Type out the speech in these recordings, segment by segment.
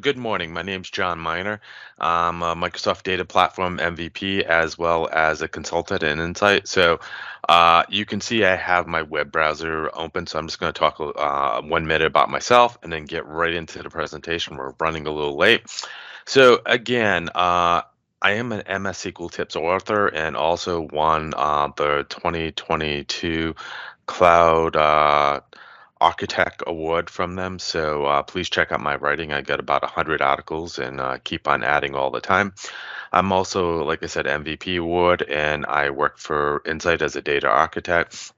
good morning. My name's John Miner. I'm a Microsoft Data Platform MVP as well as a consultant in Insight. You can see I have my web browser open. So I'm just going to talk 1 minute about myself and then get right into the presentation. We're running a little late. So again, I am an MS SQL Tips author and also won the 2022 Cloud Architect Award from them. Please check out my writing. I got about 100 articles and keep on adding all the time. I'm also, like I said, MVP award, and I work for Insight as a data architect.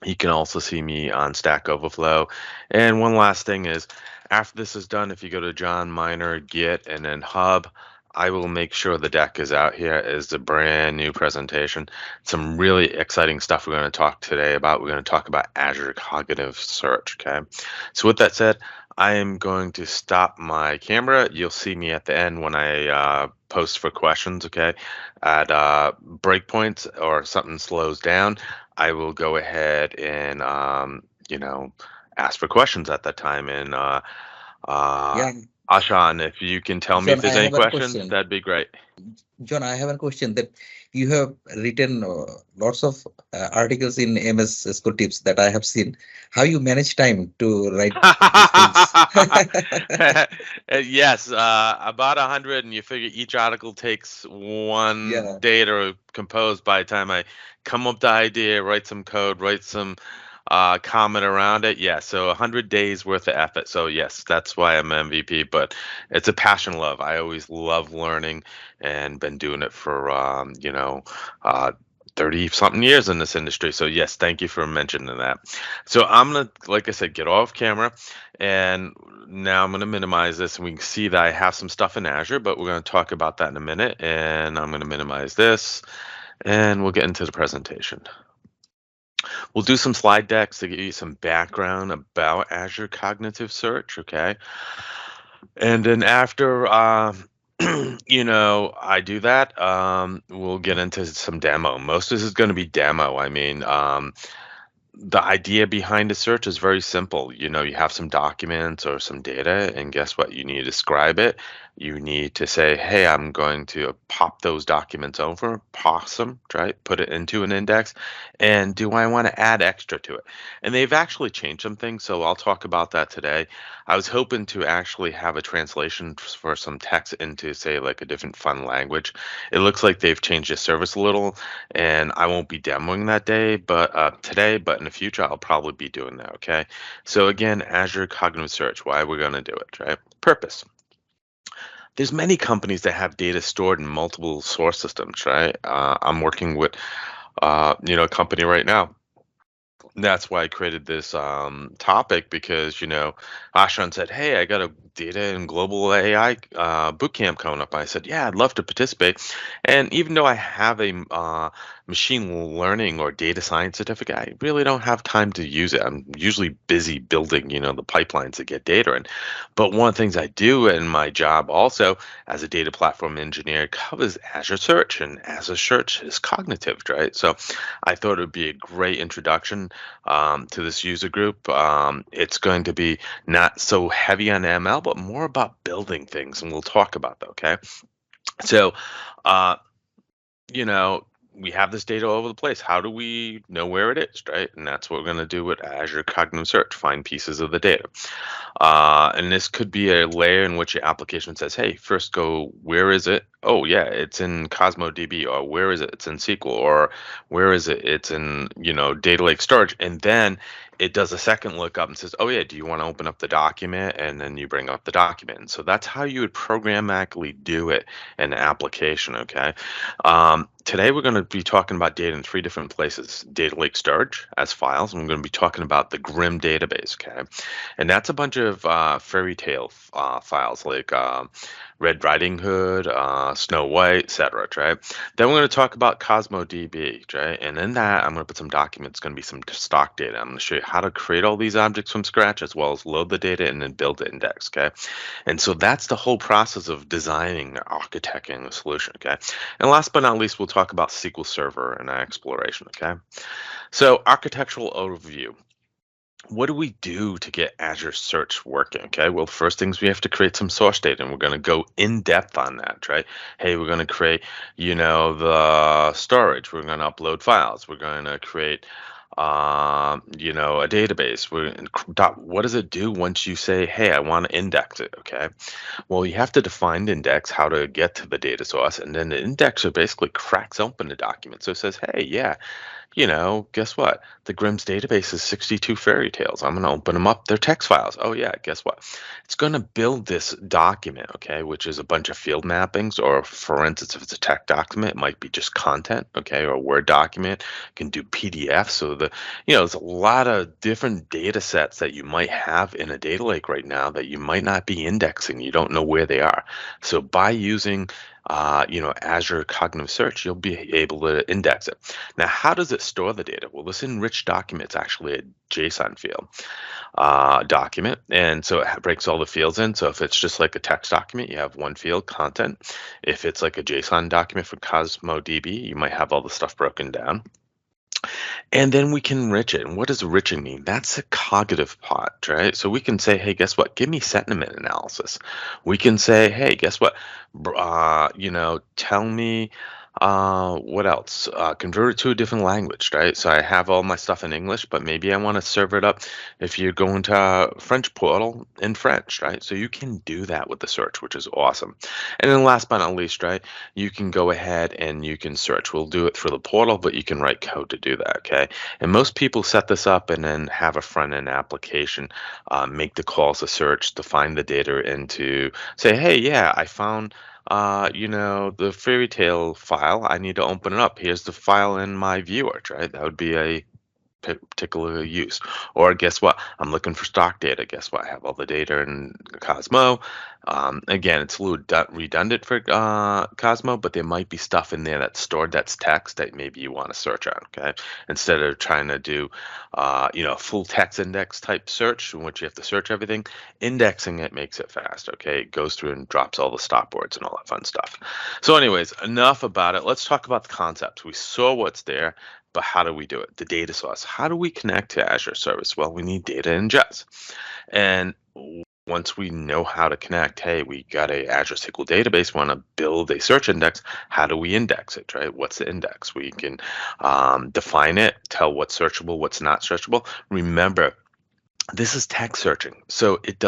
You can also see me on Stack Overflow. And one last thing is, after this is done, if you go to John Miner, Git, and then Hub, I will make sure the deck is out here as a brand new presentation. Some really exciting stuff we're going to talk today about. We're going to talk about Azure Cognitive Search, okay? So with that said, I am going to stop my camera. You'll see me at the end when I post for questions, okay? At breakpoints or something slows down, I will go ahead and ask for questions at that time. And uh, Yeah, Ashan, if you can tell me if John, I there's any have a questions, question. that'd be great. John, I have a question that you have written lots of articles in MS School Tips that I have seen. How you manage time to write these things? Yes, about 100, and you figure each article takes one Yeah, day to compose. By the time I come up with the idea, write some code, write some comment around it. Yeah, so 100 days worth of effort. So yes, that's why I'm MVP, but it's a passion love. I always love learning and been doing it for, uh, 30 something years in this industry. So yes, thank you for mentioning that. So I'm gonna, like I said, get off camera, and now I'm gonna minimize this, and we can see that I have some stuff in Azure, but we're gonna talk about that in a minute. And I'm gonna minimize this, and we'll get into the presentation. We'll do some slide decks to give you some background about Azure Cognitive Search, okay? And then after I do that, we'll get into some demo. Most of this is going to be demo. The idea behind a search is very simple. You have some documents or some data, and guess what? You need to describe it. You need to say, hey, I'm going to pop those documents over, parse them, right? Put it into an index. And do I want to add extra to it? And they've actually changed some things, so I'll talk about that today. I was hoping to actually have a translation for some text into, say, like a different fun language. It looks like they've changed the service a little, and I won't be demoing that day, but today, but in the future, I'll probably be doing that. Okay. So again, Azure Cognitive Search. Why we're going to do it, right? Purpose. There's many companies that have data stored in multiple source systems, right? I'm working with, a company right now. That's why I created this topic because, Ashan said, hey, I got a data and global AI bootcamp coming up. I said, yeah, I'd love to participate. And even though I have a machine learning or data science certificate, I really don't have time to use it. I'm usually busy building, the pipelines to get data in. But one of the things I do in my job also as a data platform engineer covers Azure Search, and Azure Search is cognitive, right? So I thought it would be a great introduction to this user group. It's going to be not so heavy on ML, but more about building things, and we'll talk about that. Okay, so uh, you know, we have this data all over the place. How do we know where it is, right? And that's what we're going to do with Azure Cognitive Search, find pieces of the data. And this could be a layer in which your application says, hey, first go, where is it? Oh, yeah, it's in Cosmo DB, or where is it? It's in SQL, or where is it? It's in, Data Lake Storage. And then it does a second lookup and says, oh, yeah, do you want to open up the document? And then you bring up the document. And so that's how you would programmatically do it in the application, okay? Today, we're going to be talking about data in three different places: Data Lake Storage as files, and we're going to be talking about the GRIM database, okay? And that's a bunch of fairy tale files like Red Riding Hood, Snow White, etc. Right? Then we're going to talk about Cosmo DB, right? And in that, I'm going to put some documents. Going to be some stock data. I'm going to show you how to create all these objects from scratch, as well as load the data and then build the index. Okay, and so that's the whole process of designing, architecting the solution. Okay, and last but not least, we'll talk about SQL Server and exploration. Okay, so architectural overview. what do we do to get Azure Search working? Okay, well, first things we have to create some source data, and we're going to go in depth on that, right? Hey, we're going to create, the storage. We're going to upload files. We're going to create, a database. What does it do once you say, hey, I want to index it? Okay, well, you have to define the index, how to get to the data source, and then the indexer basically cracks open the document. So it says, hey, yeah, guess what? The Grimm's database is 62 fairy tales. I'm going to open them up. They're text files. Oh, yeah, guess what? It's going to build this document, okay, which is a bunch of field mappings, or for instance, if it's a text document, it might be just content, okay, or a Word document. It can do PDF. So there's a lot of different data sets that you might have in a data lake right now that you might not be indexing. You don't know where they are. So by using Azure Cognitive Search, you'll be able to index it. Now, how does it store the data? Well, this enriched document is actually a JSON field document, and so it breaks all the fields in. So if it's just like a text document, you have one field, content. If it's like a JSON document for Cosmo DB, you might have all the stuff broken down. And then we can enrich it. And what does enriching mean? That's a cognitive part, right? So we can say, hey, guess what? Give me sentiment analysis. We can say, hey, guess what? Tell me what else? Convert it to a different language, right? So I have all my stuff in English, but maybe I want to serve it up if you're going to a French portal in French, right? So you can do that with the search, which is awesome. And then last but not least, right, you can go ahead and you can search. We'll do it through the portal, but you can write code to do that, okay? And most people set this up and then have a front-end application, make the calls to search to find the data and to say, hey, yeah, I found the fairy tale file. I need to open it up. Here's the file in my viewer, right? That would be a particular use. Or guess what? I'm looking for stock data. Guess what? I have all the data in Cosmo. Again, it's a little redundant for Cosmo, but there might be stuff in there that's stored that's text that maybe you want to search on. Okay, instead of trying to do, full text index type search in which you have to search everything, indexing it makes it fast. Okay, it goes through and drops all the stop words and all that fun stuff. So, anyways, enough about it. Let's talk about the concepts. We saw what's there. But how do we do it? The data source. How do we connect to Azure service? Well, we need data ingest. And once we know how to connect, hey, we got a Azure SQL database, want to build a search index. How do we index it, right? What's the index? We can define it, tell what's searchable, what's not searchable. Remember, this is text searching, so it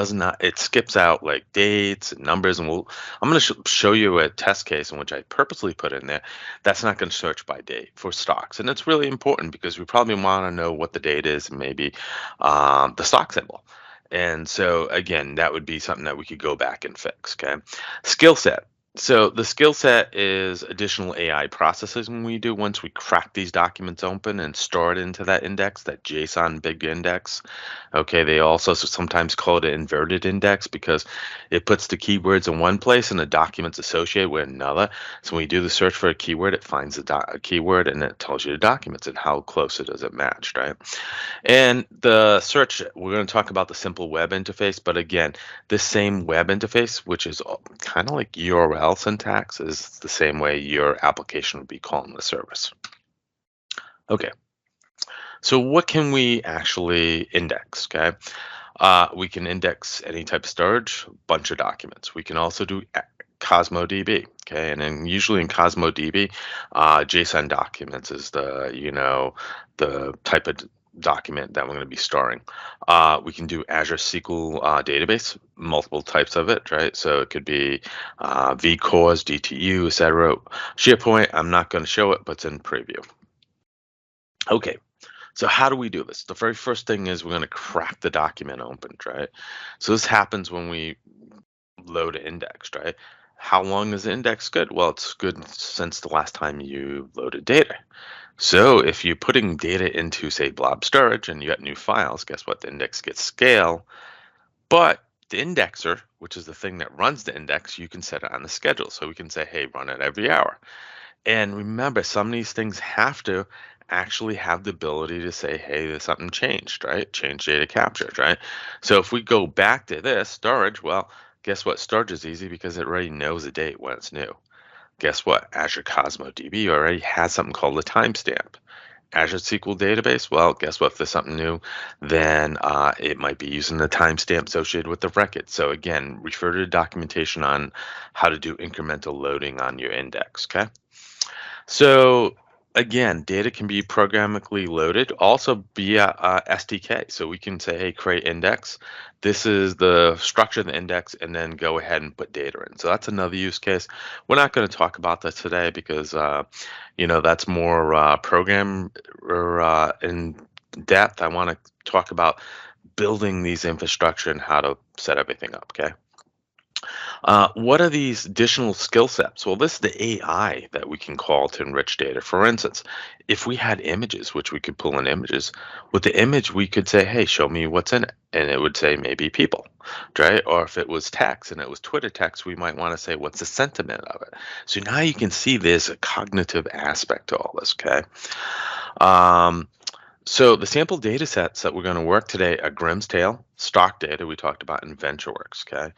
skips out like dates and numbers, and I'm going to show you a test case in which I purposely put in there that's not going to search by date for stocks. And it's really important because we probably want to know what the date is and maybe the stock symbol. And so again, that would be something that we could go back and fix. Okay, skill set. So the skill set is additional AI processing we do once we crack these documents open and store it into that index, that JSON big index. Okay, they also sometimes call it an inverted index because it puts the keywords in one place and the documents associated with another. So when you do the search for a keyword, it finds a keyword and it tells you the documents and how close it is it matched, right? And the search, we're going to talk about the simple web interface, but again, this same web interface, which is kind of like URL syntax, is the same way your application would be calling the service. Okay, so what can we actually index? Okay, we can index any type of storage, bunch of documents. We can also do Cosmo DB, okay, and then usually in Cosmo DB, JSON documents is the type of document that we're going to be storing. We can do Azure SQL database, multiple types of it, right? So it could be vCores, DTU, etc. SharePoint, I'm not going to show it, but it's in preview. Okay, so how do we do this? The very first thing is we're going to crack the document open, right? So this happens when we load an index, right? How long is the index good? Well, it's good since the last time you loaded data. So if you're putting data into, say, blob storage and you got new files, guess what? The index gets scale. But the indexer, which is the thing that runs the index, you can set it on the schedule. So we can say, hey, run it every hour. And remember, some of these things have to actually have the ability to say, hey, there's something changed, right? Change data captured, right? So if we go back to this storage, well, guess what? Storage is easy because it already knows the date when it's new. Guess what? Azure Cosmo DB already has something called a timestamp. Azure SQL database, well, guess what? If there's something new, then it might be using the timestamp associated with the record. So again, refer to the documentation on how to do incremental loading on your index, okay? So again, data can be programmatically loaded also via SDK. So we can say, hey, create index. This is the structure of the index, and then go ahead and put data in. So that's another use case. We're not going to talk about that today because, that's more program or in depth. I want to talk about building these infrastructure and how to set everything up, okay? What are these additional skill sets? Well, this is the AI that we can call to enrich data. For instance, if we had images, which we could pull in images, with the image, we could say, hey, show me what's in it. And it would say maybe people, right? Or if it was text and it was Twitter text, we might want to say, what's the sentiment of it? So now you can see there's a cognitive aspect to all this, okay? So the sample data sets that we're going to work today are Grimm's Tale, stock data we talked about, and VentureWorks, okay?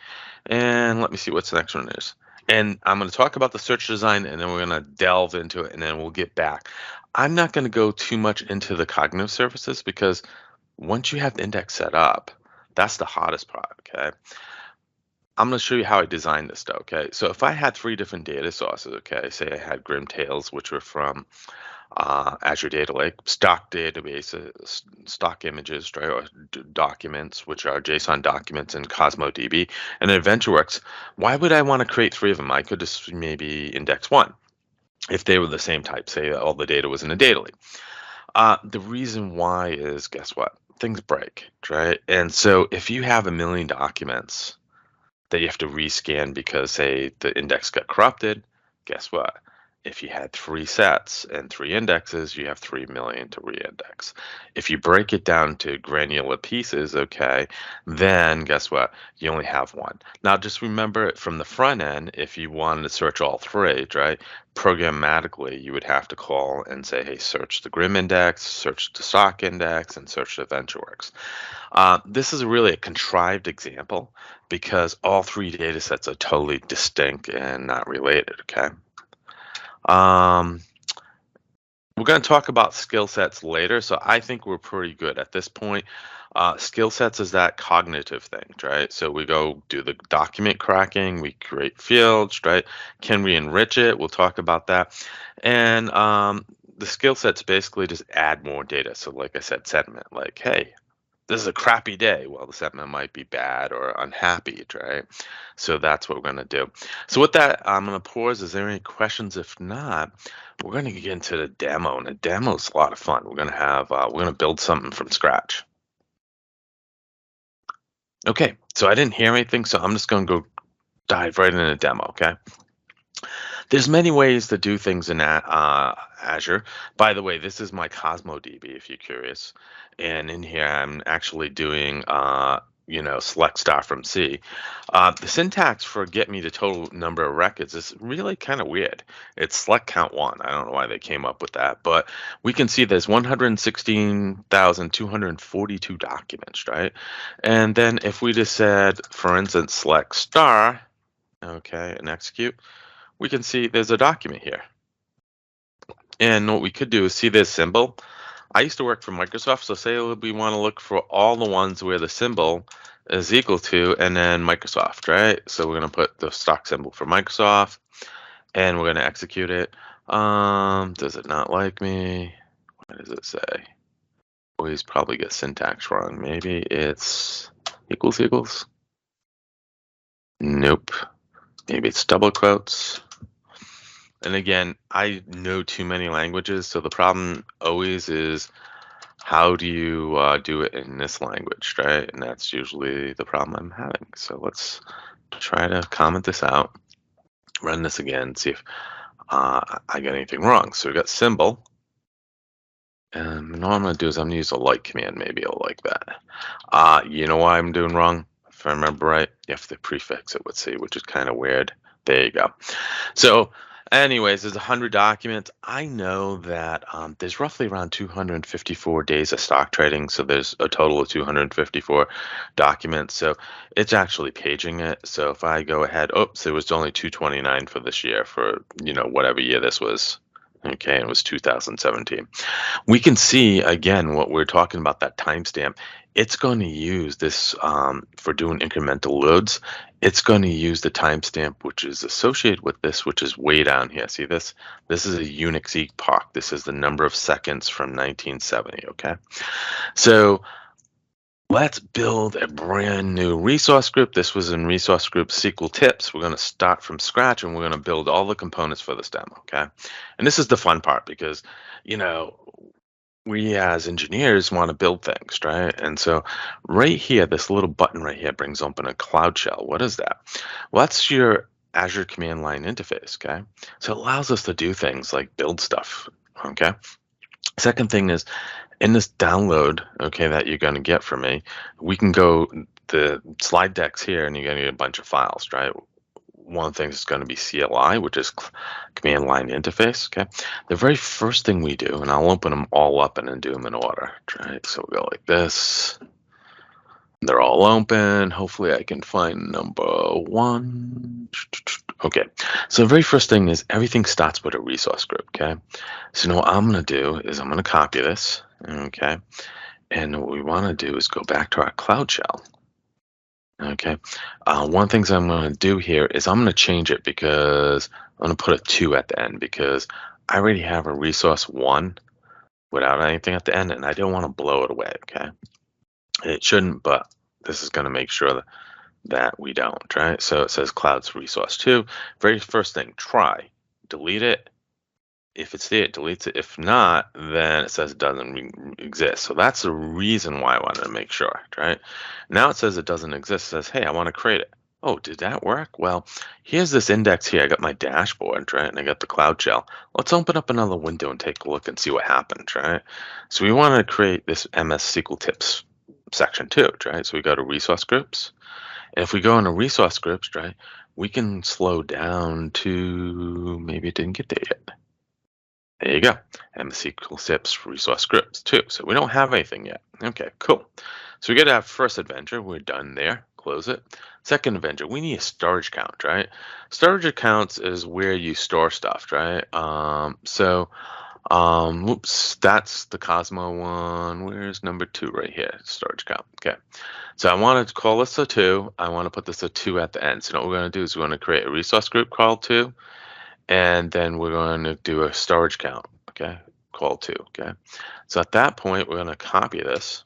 And let me see what's the next one is. And I'm going to talk about the search design, and then we're going to delve into it, and then we'll get back. I'm not going to go too much into the cognitive services because once you have the index set up, that's the hardest part, okay? I'm going to show you how I designed this though, okay? So if I had 3 different data sources, okay, say I had Grimm Tales, which were from Azure Data Lake, stock databases, stock images, right, or documents, which are JSON documents in CosmoDB, and then VentureWorks. Why would I want to create 3 of them? I could just maybe index 1 if they were the same type, say all the data was in a data lake. The reason why is, guess what? Things break, right? And so if you have 1,000,000 documents that you have to rescan because, say, the index got corrupted, guess what? If you had 3 sets and 3 indexes, you have 3,000,000 to reindex. If you break it down to granular pieces, okay, then guess what? You only have 1. Now, just remember from the front end, if you wanted to search all 3, right, programmatically, you would have to call and say, hey, search the Grimm index, search the stock index, and search the VentureWorks. This is really a contrived example because all 3 data sets are totally distinct and not related, okay? Um, we're going to talk about skill sets later, so I think we're pretty good at this point. Skill sets is that cognitive thing, right? So we go do the document cracking, we create fields, right? Can we enrich it? We'll talk about that. And the skill sets basically just add more data. So like I said, sentiment, like, hey, this is a crappy day. Well, the sentiment might be bad or unhappy, right? So that's what we're going to do. So with that, I'm going to pause. Is there any questions? If not, we're going to get into the demo, and the demo is a lot of fun. We're going to have, we're going to build something from scratch. Okay, so I didn't hear anything, so I'm just going to go dive right into the demo, okay? There's many ways to do things in Azure. By the way, this is my CosmoDB if you're curious. And in here, I'm actually doing, select star from C. The syntax for get me the total number of records is really kind of weird. It's select count 1. I don't know why they came up with that, but we can see there's 116,242 documents, right? And then if we just said, for instance, select star, okay, and execute, we can see there's a document here. And what we could do is see this symbol. I used to work for Microsoft, so say we want to look for all the ones where the symbol is equal to, and then Microsoft, right? So we're going to put the stock symbol for Microsoft, and we're going to execute it. Does it not like me? What does it say? Always probably get syntax wrong. Maybe it's equals. Nope. Maybe it's double quotes. And again, I know too many languages, so the problem always is how do you do it in this language, right? And that's usually the problem I'm having. So let's try to comment this out, run this again, see if I get anything wrong. So we got symbol. And all I'm going to do is I'm going to use a like command. Maybe it'll like that. You know why I'm doing wrong? If I remember right, you have to prefix it with C, which is kind of weird. There you go. So anyways, there's 100 documents. I know that there's roughly around 254 days of stock trading. So there's a total of 254 documents. So it's actually paging it. So if I go ahead, oops, it was only 229 for this year for, whatever year this was. Okay, it was 2017. We can see again what we're talking about, that timestamp. It's going to use this for doing incremental loads. It's going to use the timestamp which is associated with this, which is way down here. See this? This is a Unix epoch. This is the number of seconds from 1970. Okay, so let's build a brand new resource group. This was in resource group SQL tips. We're going to start from scratch and we're going to build all the components for this demo. Okay, and this is the fun part because, you know, we as engineers want to build things, right? And so right here, this little button right here brings open a Cloud Shell. What is that? Well, that's your Azure command line interface, okay? So it allows us to do things like build stuff, okay? Second thing is in this download, okay, that you're going to get from me, we can go the slide decks here and you're going to get a bunch of files, right? One thing is going to be CLI, which is command line interface. Okay. The very first thing we do, and I'll open them all up and then do them in order. Right. So we'll go like this. They're all open. Hopefully I can find number one. Okay. So the very first thing is everything starts with a resource group. Okay. So now what I'm going to do is I'm going to copy this. Okay. And what we want to do is go back to our Cloud Shell. Okay. One things I'm going to do here is I'm going to change it because I'm going to put a 2 at the end because I already have a resource 1 without anything at the end, and I don't want to blow it away. Okay. It shouldn't, but this is going to make sure that we don't, right? So it says clouds resource 2. Very first thing, try, delete it. If it's there, it deletes it. If not, then it says it doesn't exist. So that's the reason why I wanted to make sure, right? Now it says it doesn't exist. It says, hey, I want to create it. Oh, did that work? Well, here's this index here. I got my dashboard, right? And I got the Cloud Shell. Let's open up another window and take a look and see what happened, right? So we want to create this MS SQL tips section 2, right? So we go to resource groups. And if we go into resource groups, right, we can slow down to, maybe it didn't get there yet. There you go. MS SQL tips resource groups 2. So we don't have anything yet. Okay, cool. So we get our first adventure. We're done there. Close it. Second adventure, we need a storage count, right? Storage accounts is where you store stuff, right? Whoops, that's the Cosmo one. Where's number 2 right here? Storage count. Okay. So I want to call this a 2. I want to put this a 2 at the end. So what we're going to do is we're going to create a resource group called 2. And then we're going to do a storage count, okay, call 2, okay. So at that point, we're going to copy this,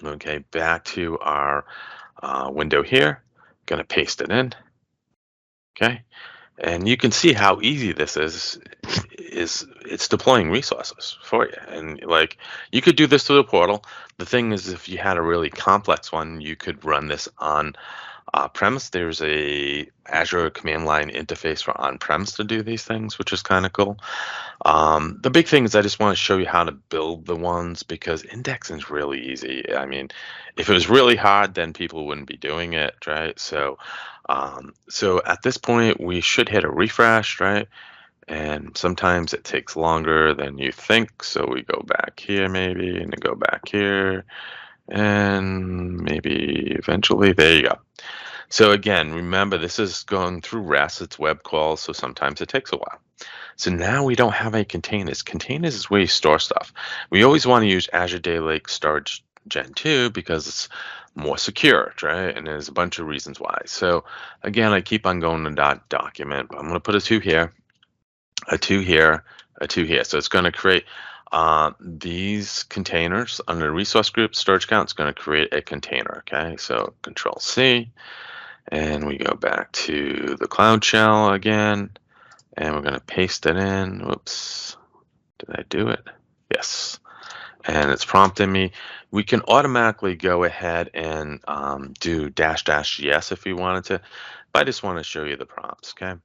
okay, back to our window here, going to paste it in, okay. And you can see how easy this is it's deploying resources for you. And like, you could do this through the portal. The thing is, if you had a really complex one, you could run this on premise. There's a Azure command line interface for on-premise to do these things, which is kind of cool. The big thing is I just want to show you how to build the ones because indexing is really easy. I mean, if it was really hard, then people wouldn't be doing it, right? So, so at this point, we should hit a refresh, right? And sometimes it takes longer than you think. So we go back here maybe, and then go back here, and maybe eventually, there you go. So again, remember this is going through REST, it's web calls, so sometimes it takes a while. So now we don't have any containers. Containers is where you store stuff. We always want to use Azure Data Lake Storage Gen 2 because it's more secure, right? And there's a bunch of reasons why. So again, I keep on going to document, but I'm going to put a 2 here, a 2 here, a 2 here. So it's going to create these containers under resource group storage count. It's going to create a container. Okay, so Control C, and we go back to the Cloud Shell again, and we're going to paste it in. Whoops, did I do it? Yes, and it's prompting me. We can automatically go ahead and do -- yes if we wanted to, but I just want to show you the prompts. Okay.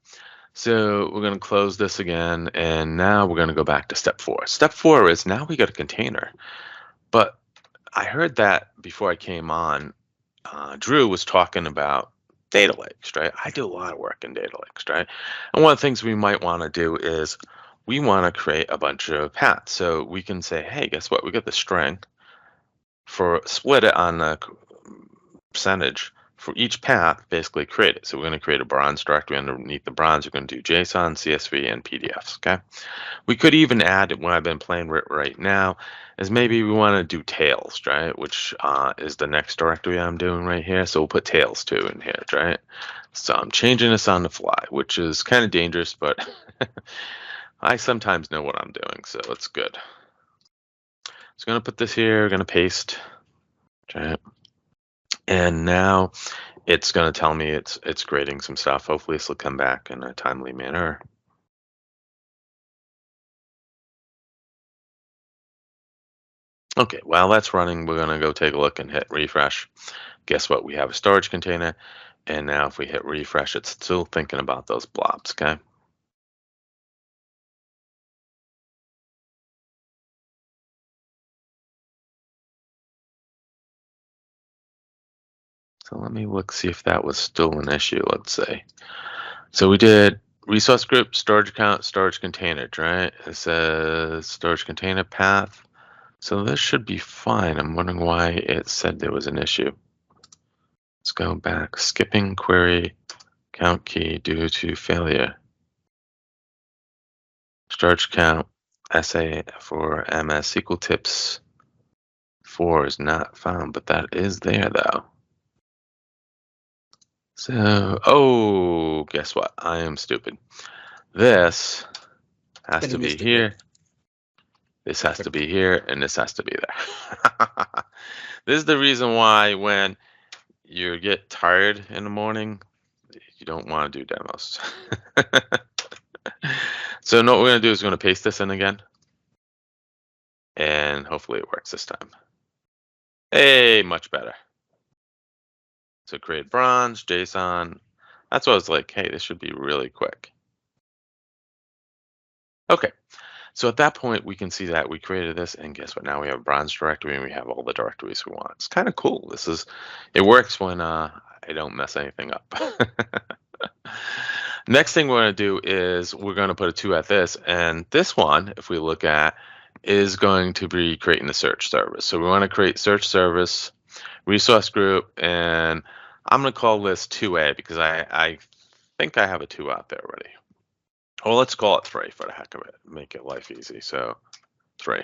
So we're going to close this again, and now we're going to go back to step 4. Step 4 is now we got a container. But I heard that before I came on, Drew was talking about data lakes, right? I do a lot of work in data lakes, right? And one of the things we might want to do is we want to create a bunch of paths. So we can say, hey, guess what? We got the string for split it on the percentage for each path, basically create it. So we're going to create a bronze directory. Underneath the bronze, we're going to do JSON, CSV, and PDFs, okay? We could even add, what I've been playing with right now, is maybe we want to do tails, right? Which is the next directory I'm doing right here. So we'll put tails too in here, right? So I'm changing this on the fly, which is kind of dangerous, but I sometimes know what I'm doing, so it's good. So I'm going to put this here, going to paste, right? And now it's going to tell me it's grading some stuff. Hopefully this will come back in a timely manner. Okay, while that's running, we're going to go take a look and hit refresh. Guess what? We have a storage container. And now if we hit refresh, it's still thinking about those blobs, okay? So let me look, see if that was still an issue, let's say. So we did resource group, storage account, storage container, right? It says storage container path. So this should be fine. I'm wondering why it said there was an issue. Let's go back. Skipping query count key due to failure. Storage count SA for MS SQL tips 4 is not found, but that is there though. So, oh, guess what? I am stupid. This has to Spelling be mistake, right? here. This has to be here, and this has to be there. This is the reason why when you get tired in the morning, you don't want to do demos. So now what we're going to do is we're going to paste this in again, and hopefully it works this time. Hey, much better. So create bronze, JSON. That's what I was like, hey, this should be really quick. Okay, so at that point, we can see that we created this, and guess what? Now we have a bronze directory, and we have all the directories we want. It's kind of cool. It works when I don't mess anything up. Next thing we're going to do is we're going to put a 2 at this, and this one, if we look at, is going to be creating the search service. So we want to create search service, resource group, and I'm going to call this 2A because I think I have a 2 out there already. Well, let's call it 3 for the heck of it, make it life easy. So 3.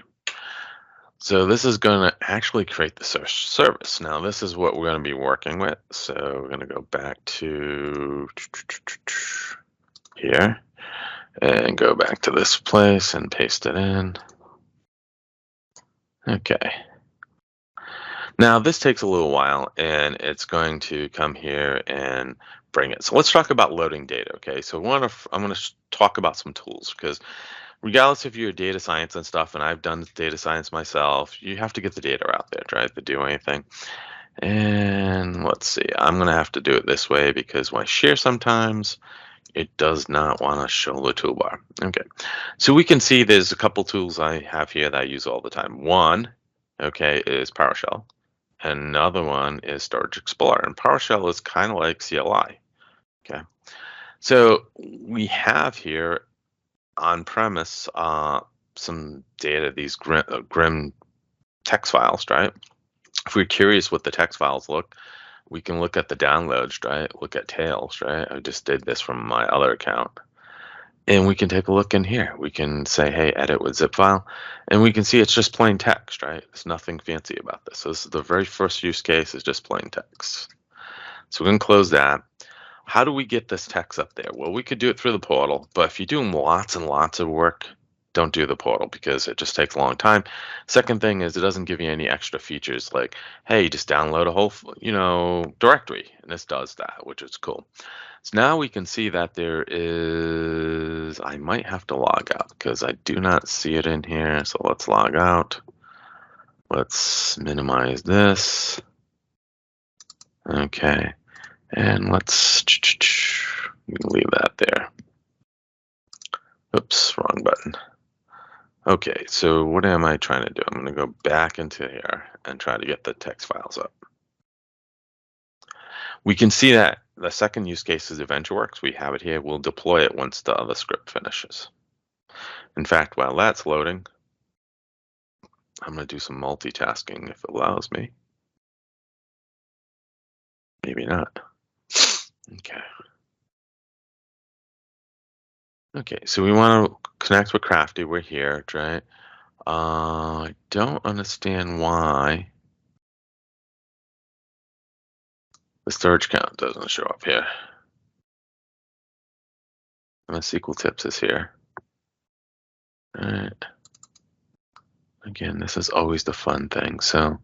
So this is going to actually create the search service. Now this is what we're going to be working with. So we're going to go back to here and go back to this place and paste it in. Okay. Now this takes a little while and it's going to come here and bring it. So let's talk about loading data. Okay. So I'm going to talk about some tools because regardless if you're data science and stuff, and I've done data science myself, you have to get the data out there, right, to do anything. And let's see, I'm going to have to do it this way because when I share sometimes, it does not want to show the toolbar. Okay, so we can see there's a couple tools I have here that I use all the time. One, okay, is PowerShell. Another one is Storage Explorer. And PowerShell is kind of like CLI. Okay, so we have here on-premise some data, these grim text files, right? If we're curious what the text files look, we can look at the downloads, right? Look at tails, right? I just did this from my other account. And we can take a look in here. We can say, hey, edit with zip file. And we can see it's just plain text, right? There's nothing fancy about this. So this is the very first use case is just plain text. So we're going to close that. How do we get this text up there? Well, we could do it through the portal, but if you're doing lots and lots of work, don't do the portal because it just takes a long time. Second thing is it doesn't give you any extra features like, hey, just download a whole, directory, and this does that, which is cool. So now we can see that there is, I might have to log out because I do not see it in here. So let's log out. Let's minimize this. Okay. And let's leave that there. Oops, wrong button. Okay, so what am I trying to do? I'm going to go back into here and try to get the text files up. We can see that the second use case is EventureWorks. We have it here. We'll deploy it once the other script finishes. In fact, while that's loading, I'm going to do some multitasking if it allows me. Maybe not. Okay. Okay, so we want to connect with Crafty. We're here, right? I don't understand why the storage count doesn't show up here. And the SQL tips is here. All right. Again, this is always the fun thing. So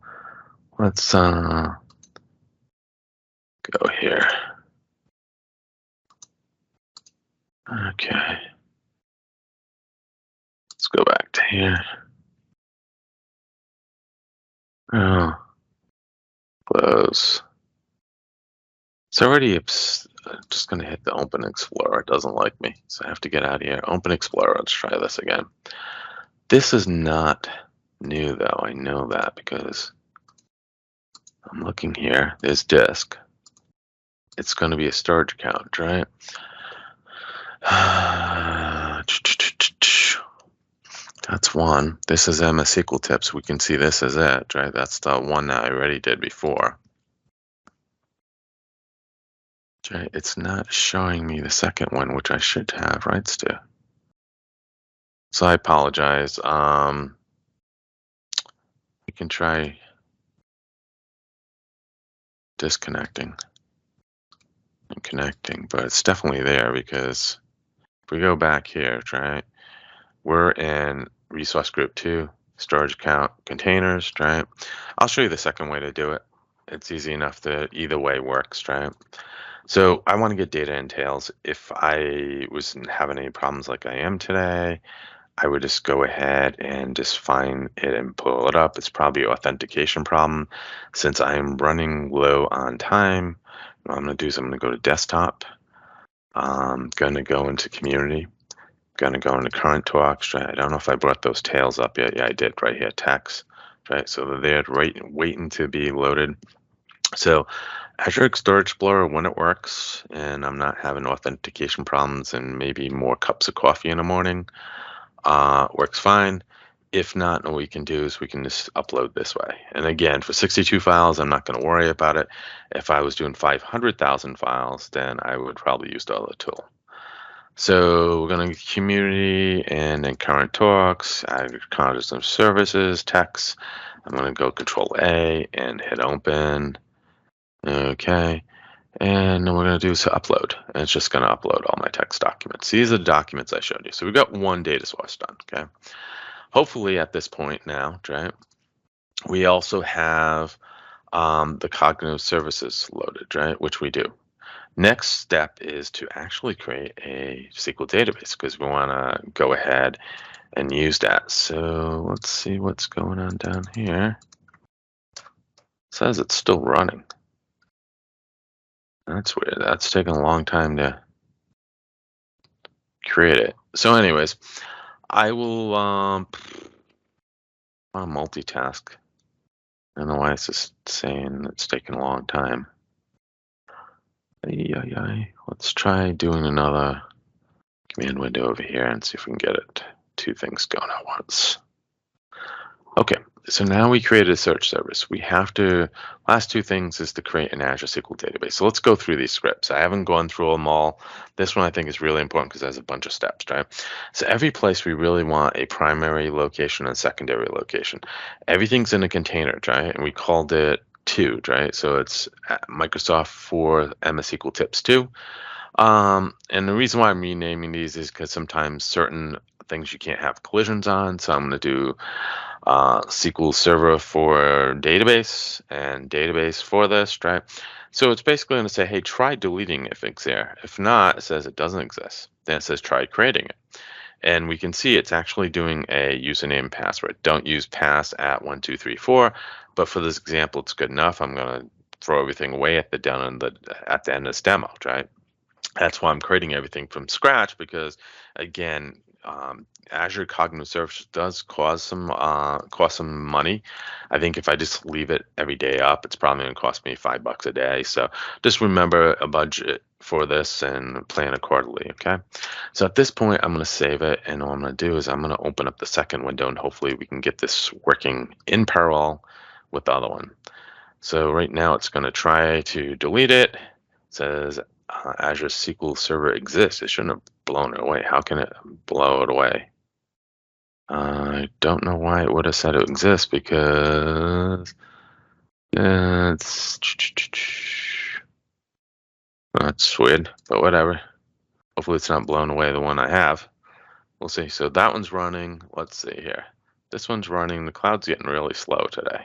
let's go here. Okay. Let's go back to here. Oh, close. It's already just going to hit the Open Explorer. It doesn't like me, so I have to get out of here. Open Explorer. Let's try this again. This is not new, though. I know that because I'm looking here. There's disk. It's going to be a storage account, right? That's one. This is MS SQL tips. We can see this is it, right? That's the one that I already did before. Okay, it's not showing me the second one, which I should have rights to. So I apologize. We can try disconnecting and connecting, but it's definitely there because if we go back here, right, we're in resource group 2, storage account, containers, right? I'll show you the second way to do it. It's easy enough that either way works, right? So I want to get data entails. If I wasn't having any problems like I am today, I would just go ahead and just find it and pull it up. It's probably an authentication problem. Since I'm running low on time, what I'm going to do is I'm going to go to desktop. I'm going to go into community. Going to go into current talks. Right? I don't know if I brought those tails up yet. Yeah, I did right here, text. Right, so they're there waiting to be loaded. So Azure Storage Explorer, when it works and I'm not having authentication problems and maybe more cups of coffee in the morning, works fine. If not, what we can do is we can just upload this way. And again, for 62 files, I'm not going to worry about it. If I was doing 500,000 files, then I would probably use the other tool. So we're going to community and then current talks, Azure Cognitive Services, text. I'm going to go Control A and hit open. Okay. And then we're going to do is upload. And it's just going to upload all my text documents. These are the documents I showed you. So we got one data source done. Okay. Hopefully at this point now, right, we also have the cognitive services loaded, right, which we do. Next step is to actually create a SQL database because we want to go ahead and use that. So let's see what's going on down here. It says it's still running. That's weird. That's taking a long time to create it. So anyways, I will multitask. I don't know why it's just saying it's taking a long time. Let's try doing another command window over here and see if we can get it. Two things going at once. Okay, so now we created a search service. We have to, last two things is to create an Azure SQL database. So let's go through these scripts. I haven't gone through them all. This one I think is really important because it has a bunch of steps, right? So every place we really want a primary location and secondary location. Everything's in a container, right? And we called it 2, right? So it's Microsoft for MS SQL Tips 2. And the reason why I'm renaming these is because sometimes certain things you can't have collisions on. So I'm going to do SQL Server for database and database for this, right? So it's basically going to say, hey, try deleting if it's there. If not, it says it doesn't exist. Then it says try creating it. And we can see it's actually doing a username and password. Don't use pass@1234, but for this example, it's good enough. I'm going to throw everything away at the end of this demo, right? That's why I'm creating everything from scratch because, again, Azure Cognitive Search does cost some money. I think if I just leave it every day up, it's probably going to cost me $5 a day. So just remember a budget for this and plan accordingly. Okay. So at this point, I'm going to save it, and what I'm going to do is I'm going to open up the second window, and hopefully we can get this working in parallel with the other one. So right now it's going to try to delete it. It says Azure SQL Server exists. It shouldn't have blown it away. How can it blow it away? I don't know why it would have said it exists because it's that's weird, but whatever. Hopefully it's not blown away the one I have. We'll see. So that one's running. Let's see here. This one's running. The cloud's getting really slow today.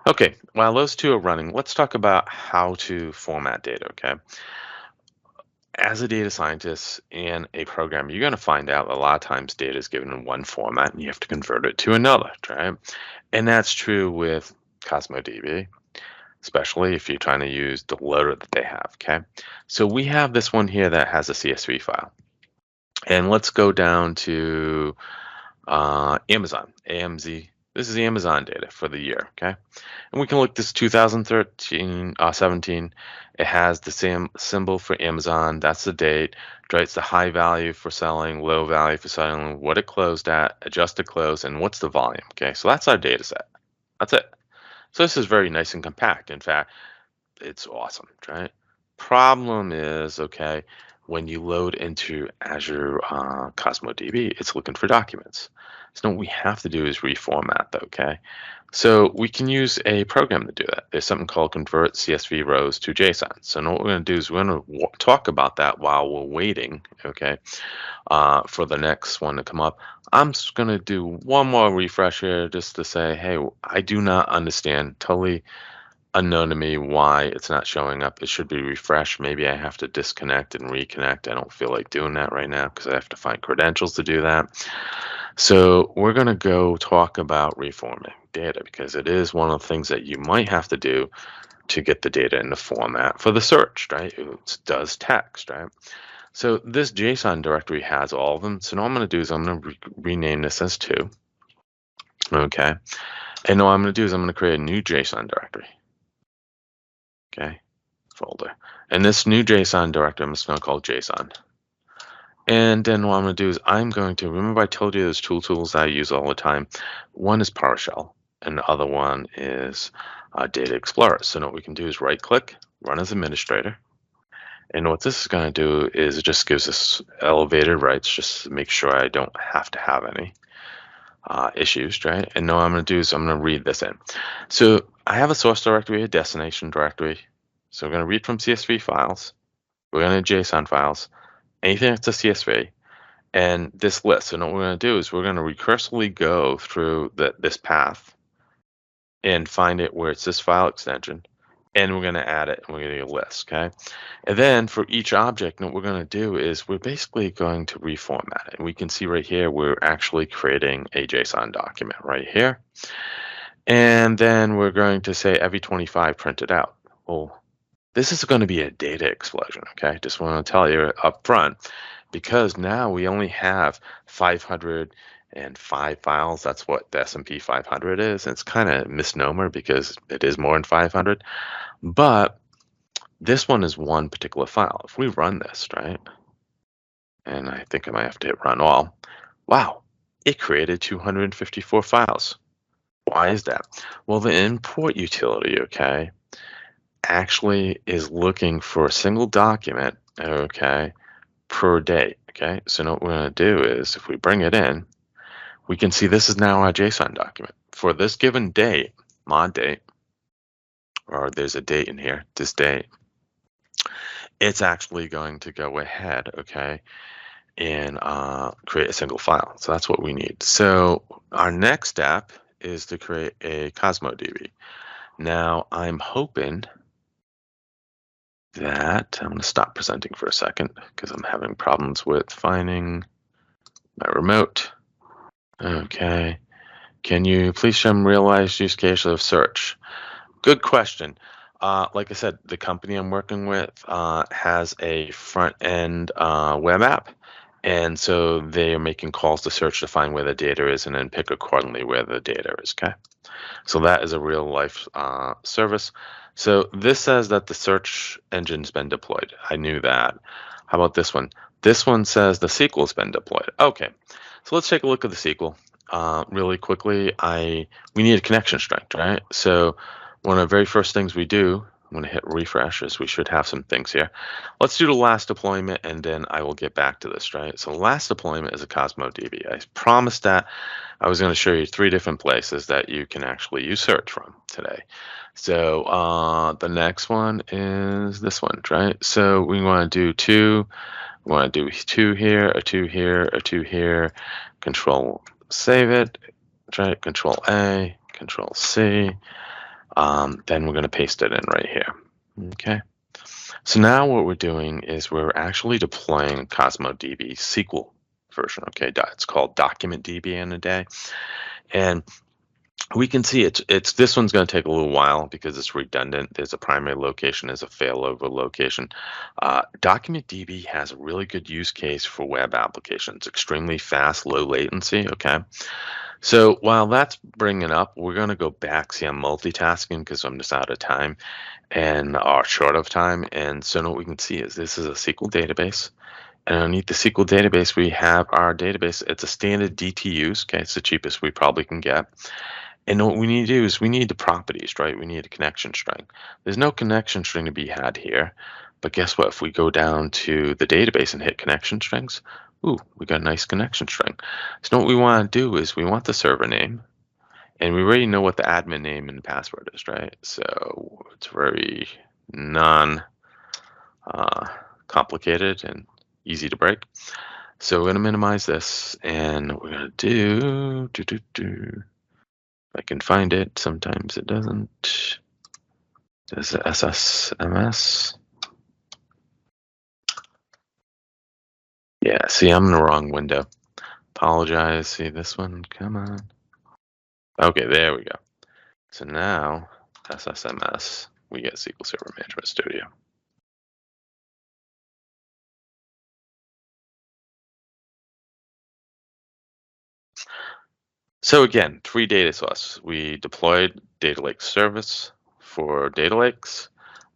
Okay, while those two are running, let's talk about how to format data, okay? As a data scientist and a programmer, you're going to find out a lot of times data is given in one format and you have to convert it to another, right? And that's true with CosmoDB, especially if you're trying to use the loader that they have, okay? So we have this one here that has a CSV file. And let's go down to Amazon, AMZ. This is the Amazon data for the year, okay? And we can look this 2013, 17. It has the same symbol for Amazon. That's the date. It's the high value for selling, low value for selling, what it closed at, adjusted close, and what's the volume, okay? So that's our data set. That's it. So this is very nice and compact. In fact, it's awesome, right? Problem is, okay, when you load into Azure CosmoDB, it's looking for documents. So what we have to do is reformat that, okay? So we can use a program to do that. There's something called convert CSV rows to JSON. So now what we're going to do is we're going to talk about that while we're waiting, okay, for the next one to come up. I'm just going to do one more refresh here just to say, hey, I do not understand, totally unknown to me why it's not showing up. It should be refreshed. Maybe I have to disconnect and reconnect. I don't feel like doing that right now because I have to find credentials to do that. So we're going to go talk about reformatting data because it is one of the things that you might have to do to get the data in the format for the search, right? It does text, right? So this JSON directory has all of them. So now what I'm going to do is I'm going to rename this as 2. Okay. And now what I'm going to do is I'm going to create a new JSON directory. Okay, folder. And this new JSON directory, I'm just going to call JSON. And then what I'm going to do is I'm going to, remember I told you there's tools I use all the time. One is PowerShell, and the other one is Data Explorer. So what we can do is right click, run as administrator. And what this is going to do is it just gives us elevated rights just to make sure I don't have to have any issues, right? And now what I'm going to do is I'm going to read this in. So I have a source directory, a destination directory. So we're going to read from CSV files. We're going to JSON files, anything that's a CSV, and this list. And what we're going to do is we're going to recursively go through this path and find it where it's this file extension, and we're going to add it, and we're going to get a list, okay? And then for each object, what we're going to do is we're basically going to reformat it. And we can see right here, we're actually creating a JSON document right here. And then we're going to say every 25 print it out. Well, this is going to be a data explosion, okay? Just want to tell you up front, because now we only have 505 files. That's what the S&P 500 is. And it's kind of a misnomer because it is more than 500. But this one is one particular file. If we run this, right, and I think I might have to hit run all, wow, it created 254 files. Why is that? Well, the import utility, okay, actually is looking for a single document, okay, per day, okay? So what we're going to do is if we bring it in, we can see this is now our JSON document. For this given date, mod date, or there's a date in here, this date, it's actually going to go ahead, okay, and create a single file. So that's what we need. So our next step is to create a CosmoDB. Now I'm hoping that I'm going to stop presenting for a second because I'm having problems with finding my remote. Okay. Can you please show them realized use case of search? Good question. Like I said, the company I'm working with has a front-end web app. And so they are making calls to search to find where the data is and then pick accordingly where the data is, okay? So that is a real life service. So this says that the search engine's been deployed. I knew that. How about this one? This one says the SQL's been deployed. Okay, so let's take a look at the SQL really quickly. We need a connection strength, right? So one of the very first things we do, I'm going to hit refresh, is we should have some things here. Let's do the last deployment, and then I will get back to this, right? So last deployment is a Cosmo DB. I promised that I was going to show you 3 different places that you can actually use search from today. So the next one is this one, right? So we want to do 2. We want to do 2 here, a 2 here, a 2 here. Control save it, right? Control A, Control C. Then we're going to paste it in right here. Okay. So now what we're doing is we're actually deploying Cosmo DB SQL version. Okay, it's called Document DB in a day, and we can see it's this one's going to take a little while because it's redundant. There's a primary location, there's a failover location. Document DB has a really good use case for web applications, extremely fast, low latency. Okay. So while that's bringing up, we're going to go back. See, I'm multitasking because I'm just out of time and are short of time. And so what we can see is this is a SQL database. And underneath the SQL database, we have our database. It's a standard DTUs. Okay, it's the cheapest we probably can get. And what we need to do is we need the properties, right? We need a connection string. There's no connection string to be had here. But guess what? If we go down to the database and hit connection strings, ooh, we got a nice connection string. So what we want to do is we want the server name, and we already know what the admin name and password is, right? So it's very non-complicated and easy to break. So we're going to minimize this, and we're going to do. If I can find it, sometimes it doesn't. There's a SSMS. Yeah, see, I'm in the wrong window. Apologize. See this one? Come on. Okay, there we go. So now, SSMS, we get SQL Server Management Studio. So again, 3 data sources. We deployed data lake service for data lakes.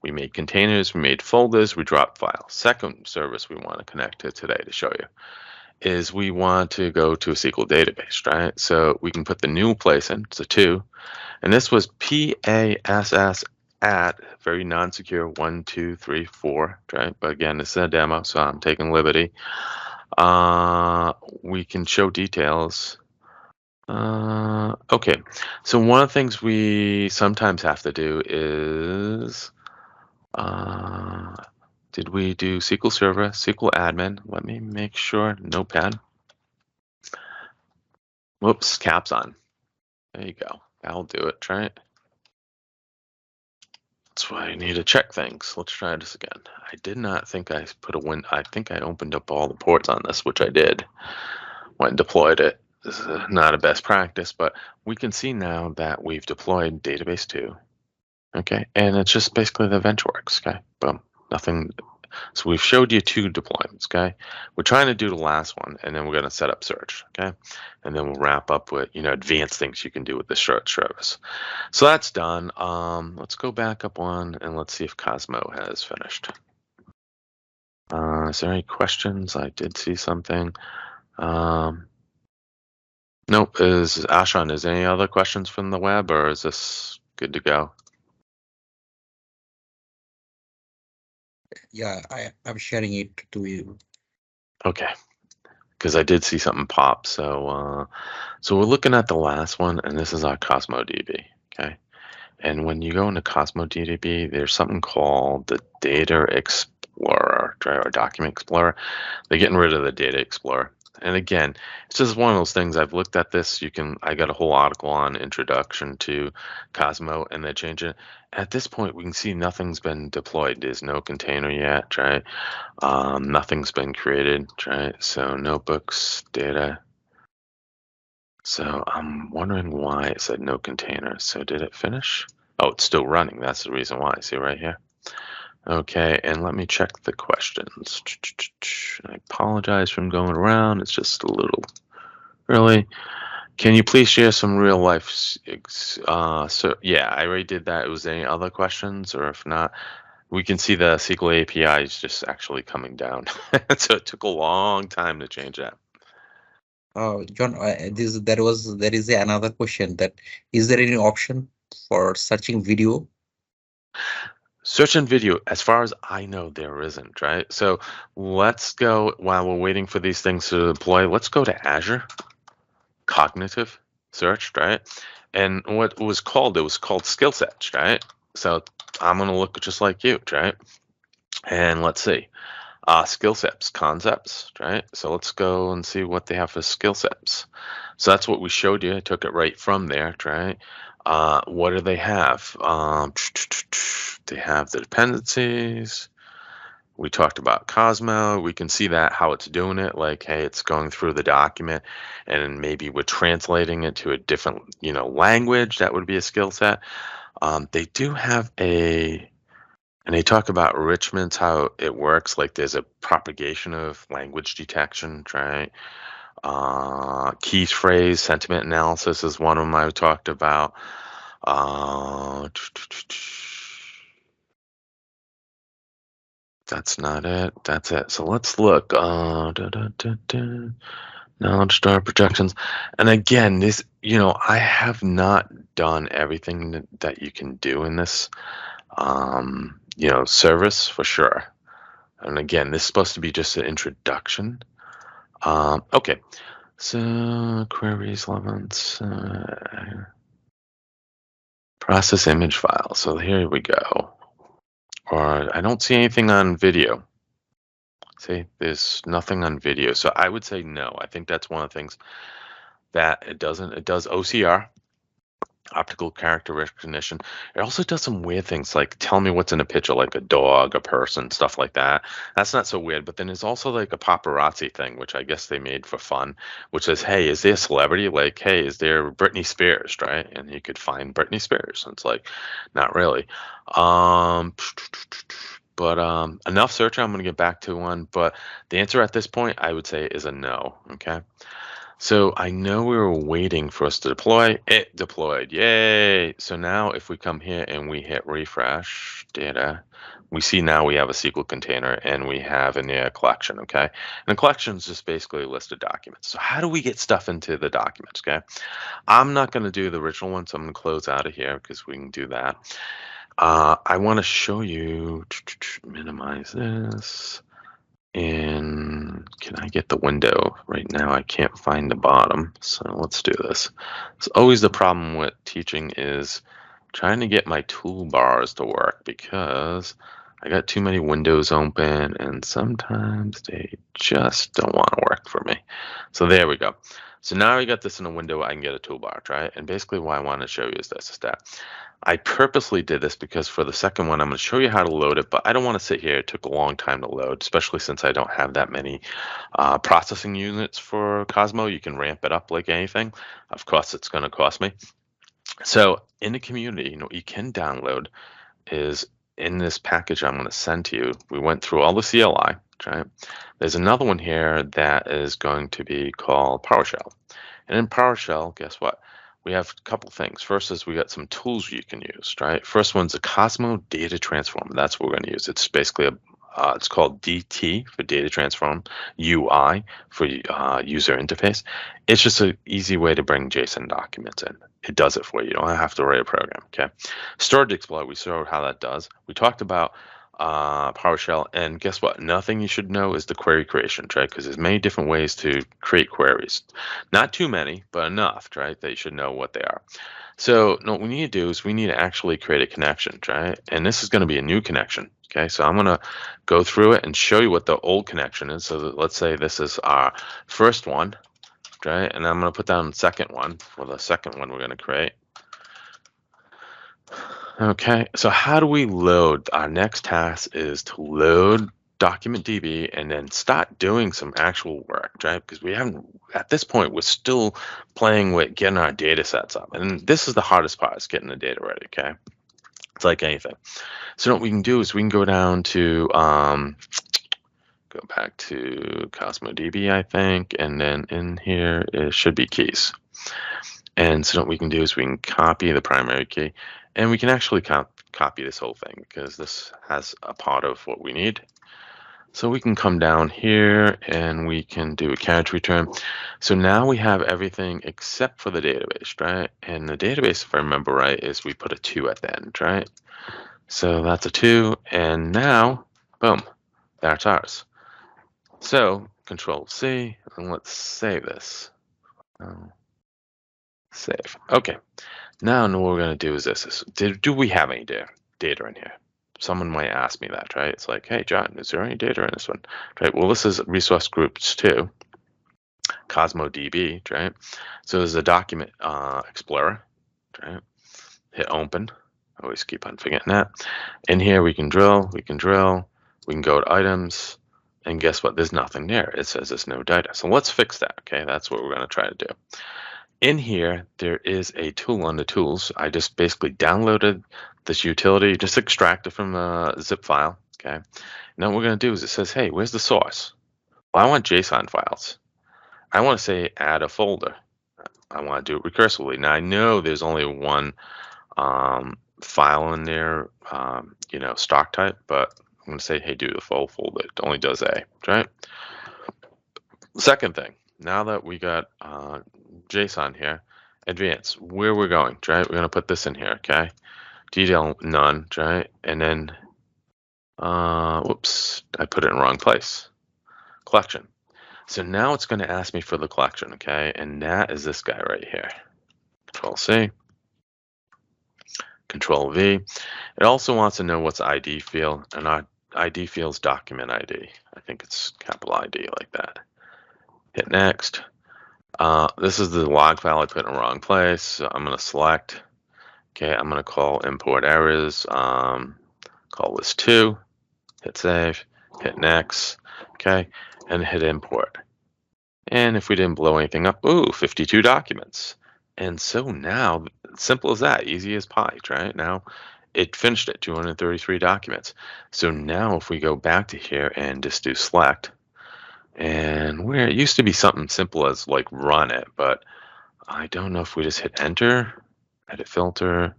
We made containers, we made folders, we dropped files. Second service we want to connect to today to show you is we want to go to a SQL database, right? So we can put the new place in, it's a 2. And this was PASS at very non-secure 1, 2, 3, 4, right? But again, this is a demo, so I'm taking liberty. We can show details. Okay, so one of the things we sometimes have to do is, did we do SQL Server, SQL Admin? Let me make sure, Notepad. Whoops, caps on. There you go, that'll do it, try it. That's why I need to check things. Let's try this again. I did not think I put a I think I opened up all the ports on this, which I did. Went and deployed it. This is not a best practice, but we can see now that we've deployed database 2. Okay, and it's just basically the EventWorks. Okay, boom, nothing. So we've showed you 2 deployments. Okay, we're trying to do the last one, and then we're going to set up search. Okay, and then we'll wrap up with advanced things you can do with the search service. So that's done. Let's go back up one and let's see if Cosmo has finished. Is there any questions? I did see something. Nope. Is Ashan, is any other questions from the web, or is this good to go? Yeah, I'm sharing it to you. Okay, because I did see something pop. So so we're looking at the last one, and this is our Cosmo DB. Okay, and when you go into Cosmo DB, there's something called the Data Explorer, or Document Explorer. They're getting rid of the Data Explorer. And again, it's just one of those things. I've looked at this. I got a whole article on introduction to Cosmo, and they change it. At this point, we can see nothing's been deployed. There's no container yet, right? Nothing's been created, right? So notebooks, data. So I'm wondering why it said no container. So did it finish? Oh, it's still running. That's the reason why. See right here. Okay, and let me check the questions. I apologize for going around. It's just a little early. Can you please share some real life? So yeah, I already did that. Was there any other questions, or if not, we can see the SQL API is just actually coming down. So it took a long time to change that. John, there is another question that is there any option for searching video? Search and video, as far as I know, there isn't, right? So let's go, while we're waiting for these things to deploy, let's go to Azure Cognitive Search, right? And what it was called skill sets, right? So I'm going to look just like you, right? And let's see. Skill sets, concepts, right? So let's go and see what they have for skill sets. So that's what we showed you. I took it right from there, right? What do they have? They have the dependencies. We talked about Cosmo. We can see that how it's doing it. Like, hey, it's going through the document, and maybe we're translating it to a different, language. That would be a skill set. They do have and they talk about enrichments, how it works. Like there's a propagation of language detection, right? Keys phrase, sentiment analysis is one of them I talked about. That's not it. That's it. So let's look. Knowledge star projections. And again, this, I have not done everything that you can do in this, service for sure. And again, this is supposed to be just an introduction. Okay. So queries, elements, process image file. So here we go. Or I don't see anything on video. See, there's nothing on video. So I would say no. I think that's one of the things that it doesn't. It does OCR, optical character recognition. It also does some weird things like tell me what's in a picture, like a dog, a person, stuff like that. That's not so weird. But then there's also like a paparazzi thing, which I guess they made for fun, which says, hey, is there a celebrity? Like, hey, is there Britney Spears, right? And you could find Britney Spears. And it's like, not really. But enough searching. I'm going to get back to one. But the answer at this point, I would say, is a no. Okay. So I know we were waiting for us to deploy. It deployed. Yay. So now if we come here and we hit refresh data, we see now we have a SQL container and we have a collection. Okay. And the collection is just basically a list of documents. So how do we get stuff into the documents? Okay. I'm not going to do the original one. So I'm going to close out of here because we can do that. I want to show you, minimize this. And can I get the window? Right now I can't find the bottom, so let's do this. It's always the problem with teaching is trying to get my toolbars to work because I got too many windows open and sometimes they just don't want to work for me. So there we go. So now we got this in a window, I can get a toolbar, right? And basically what I want to show you is this, is that I purposely did this because for the second one, I'm going to show you how to load it, but I don't want to sit here. It took a long time to load, especially since I don't have that many processing units for Cosmo. You can ramp it up like anything. Of course, it's going to cost me. So in the community, you can download is in this package I'm going to send to you. We went through all the CLI, right? There's another one here that is going to be called PowerShell. And in PowerShell, guess what? We have a couple things. First is we got some tools you can use, right? First one's a Cosmo Data Transform. That's what we're going to use. It's basically it's called DT for Data Transform, UI for user interface. It's just an easy way to bring JSON documents in. It does it for you. You don't have to write a program, okay? Storage Exploit, we saw how that does. We talked about PowerShell, and guess what? Nothing you should know is the query creation, right? Because there's many different ways to create queries. Not too many, but enough, right? That you should know what they are. So what we need to do is we need to actually create a connection, right? And this is going to be a new connection, okay? So I'm going to go through it and show you what the old connection is. So that, let's say this is our first one, right? And I'm going to put down the second one for the second one we're going to create. Okay, so how do we load? Our next task is to load document DB and then start doing some actual work, right? Because we haven't, at this point, we're still playing with getting our data sets up. And this is the hardest part, is getting the data ready, okay? It's like anything. So what we can do is we can go down to, go back to Cosmo DB, I think, and then in here, it should be keys. And so what we can do is we can copy the primary key, and we can actually copy this whole thing because this has a part of what we need. So we can come down here and we can do a carriage return. So now we have everything except for the database, right? And the database, if I remember right, is we put a 2 at the end, right? So that's a 2, and now, boom, that's ours. So Control C, and let's save this. Save. Okay. Now what we're going to do is this. Do we have any data in here? Someone might ask me that, right? It's like, hey, John, is there any data in this one? Right. Well, this is resource groups 2, CosmoDB, right? So there's a document explorer, right? Hit open. I always keep on forgetting that. In here, we can drill, we can go to items, and guess what? There's nothing there. It says there's no data. So let's fix that, okay? That's what we're going to try to do. In here, there is a tool under tools. I just basically downloaded this utility, just extract it from a zip file, okay? Now what we're going to do is it says, hey, where's the source? Well, I want JSON files. I want to say add a folder. I want to do it recursively. Now I know there's only one file in there, stock type, but I'm going to say, hey, do the full folder. It only does A, right? Second thing, now that we got JSON here, advanced, where we're going, right? We're going to put this in here, okay? Detail none, right? And then, whoops, I put it in the wrong place. Collection. So now it's going to ask me for the collection, okay? And that is this guy right here. Control C. Control V. It also wants to know what's ID field, and our ID field's document ID. I think it's capital ID like that. Hit next. This is the log file I put in the wrong place. So I'm going to select. Okay, I'm going to call import errors. Call this 2. Hit save. Hit next. Okay, and hit import. And if we didn't blow anything up, ooh, 52 documents. And so now, simple as that, easy as pie, right? Now it finished at 233 documents. So now if we go back to here and just do select, and where it used to be something simple as like run it, but I don't know if we just hit enter, edit filter,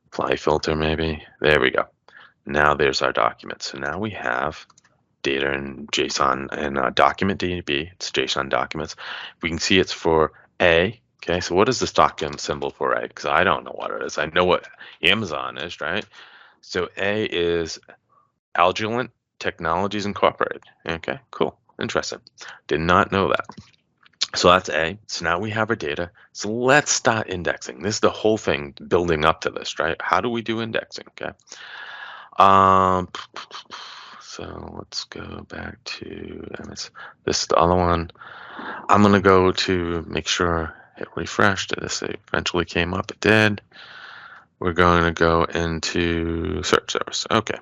apply filter maybe. There we go. Now there's our document. So now we have data in JSON and document DB. It's JSON documents. We can see it's for A. Okay, so what is this document symbol for A? Because I don't know what it is. I know what Amazon is, right? So A is Agilent Technologies Incorporated. Okay, cool. Interesting. Did not know that. So that's A. So now we have our data. So let's start indexing. This is the whole thing building up to this, right? How do we do indexing? Okay. So let's go back to this is the other one. I'm gonna go to make sure it refreshed. This eventually came up. It did. We're going to go into search service. Okay.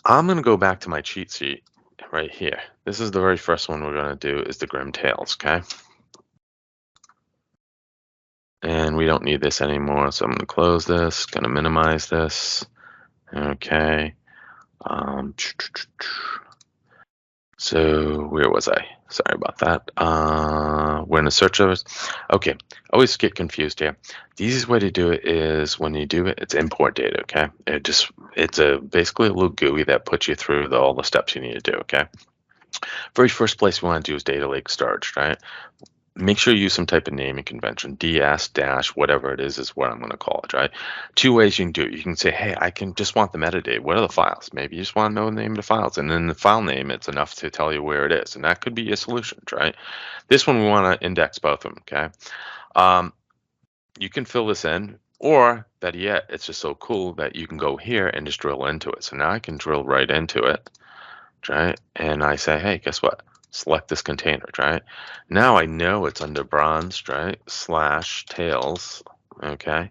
I'm gonna go back to my cheat sheet right here. This is the very first one we're gonna do is the Grim Tales. Okay. And we don't need this anymore, so I'm going to close this, going to minimize this. Okay. So where was I? Sorry about that. We're in the search service. Okay, always get confused here. The easiest way to do it is when you do it, it's import data, okay? It's basically a little GUI that puts you through all the steps you need to do, okay? Very first place we want to do is data lake storage, right? Make sure you use some type of naming convention, DS dash, whatever it is what I'm going to call it, right? 2 ways you can do it. You can say, hey, I can just want the metadata. What are the files? Maybe you just want to know the name of the files. And then the file name, it's enough to tell you where it is. And that could be a solution, right? This one, we want to index both of them, okay? You can fill this in, or better yet, it's just so cool that you can go here and just drill into it. So now I can drill right into it, right? And I say, hey, guess what? Select this container, right? Now I know it's under bronze, right? / tails, okay?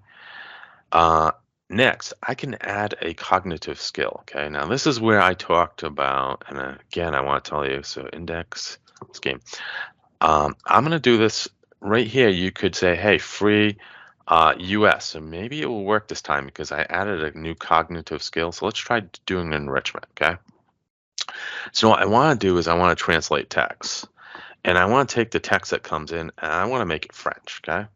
Next, I can add a cognitive skill, okay? Now this is where I talked about, and again, I want to tell you, so index scheme. I'm gonna do this right here. You could say, hey, free US, so maybe it will work this time because I added a new cognitive skill. So let's try doing enrichment, okay? So what I want to do is I want to translate text, and I want to take the text that comes in and I want to make it French, okay?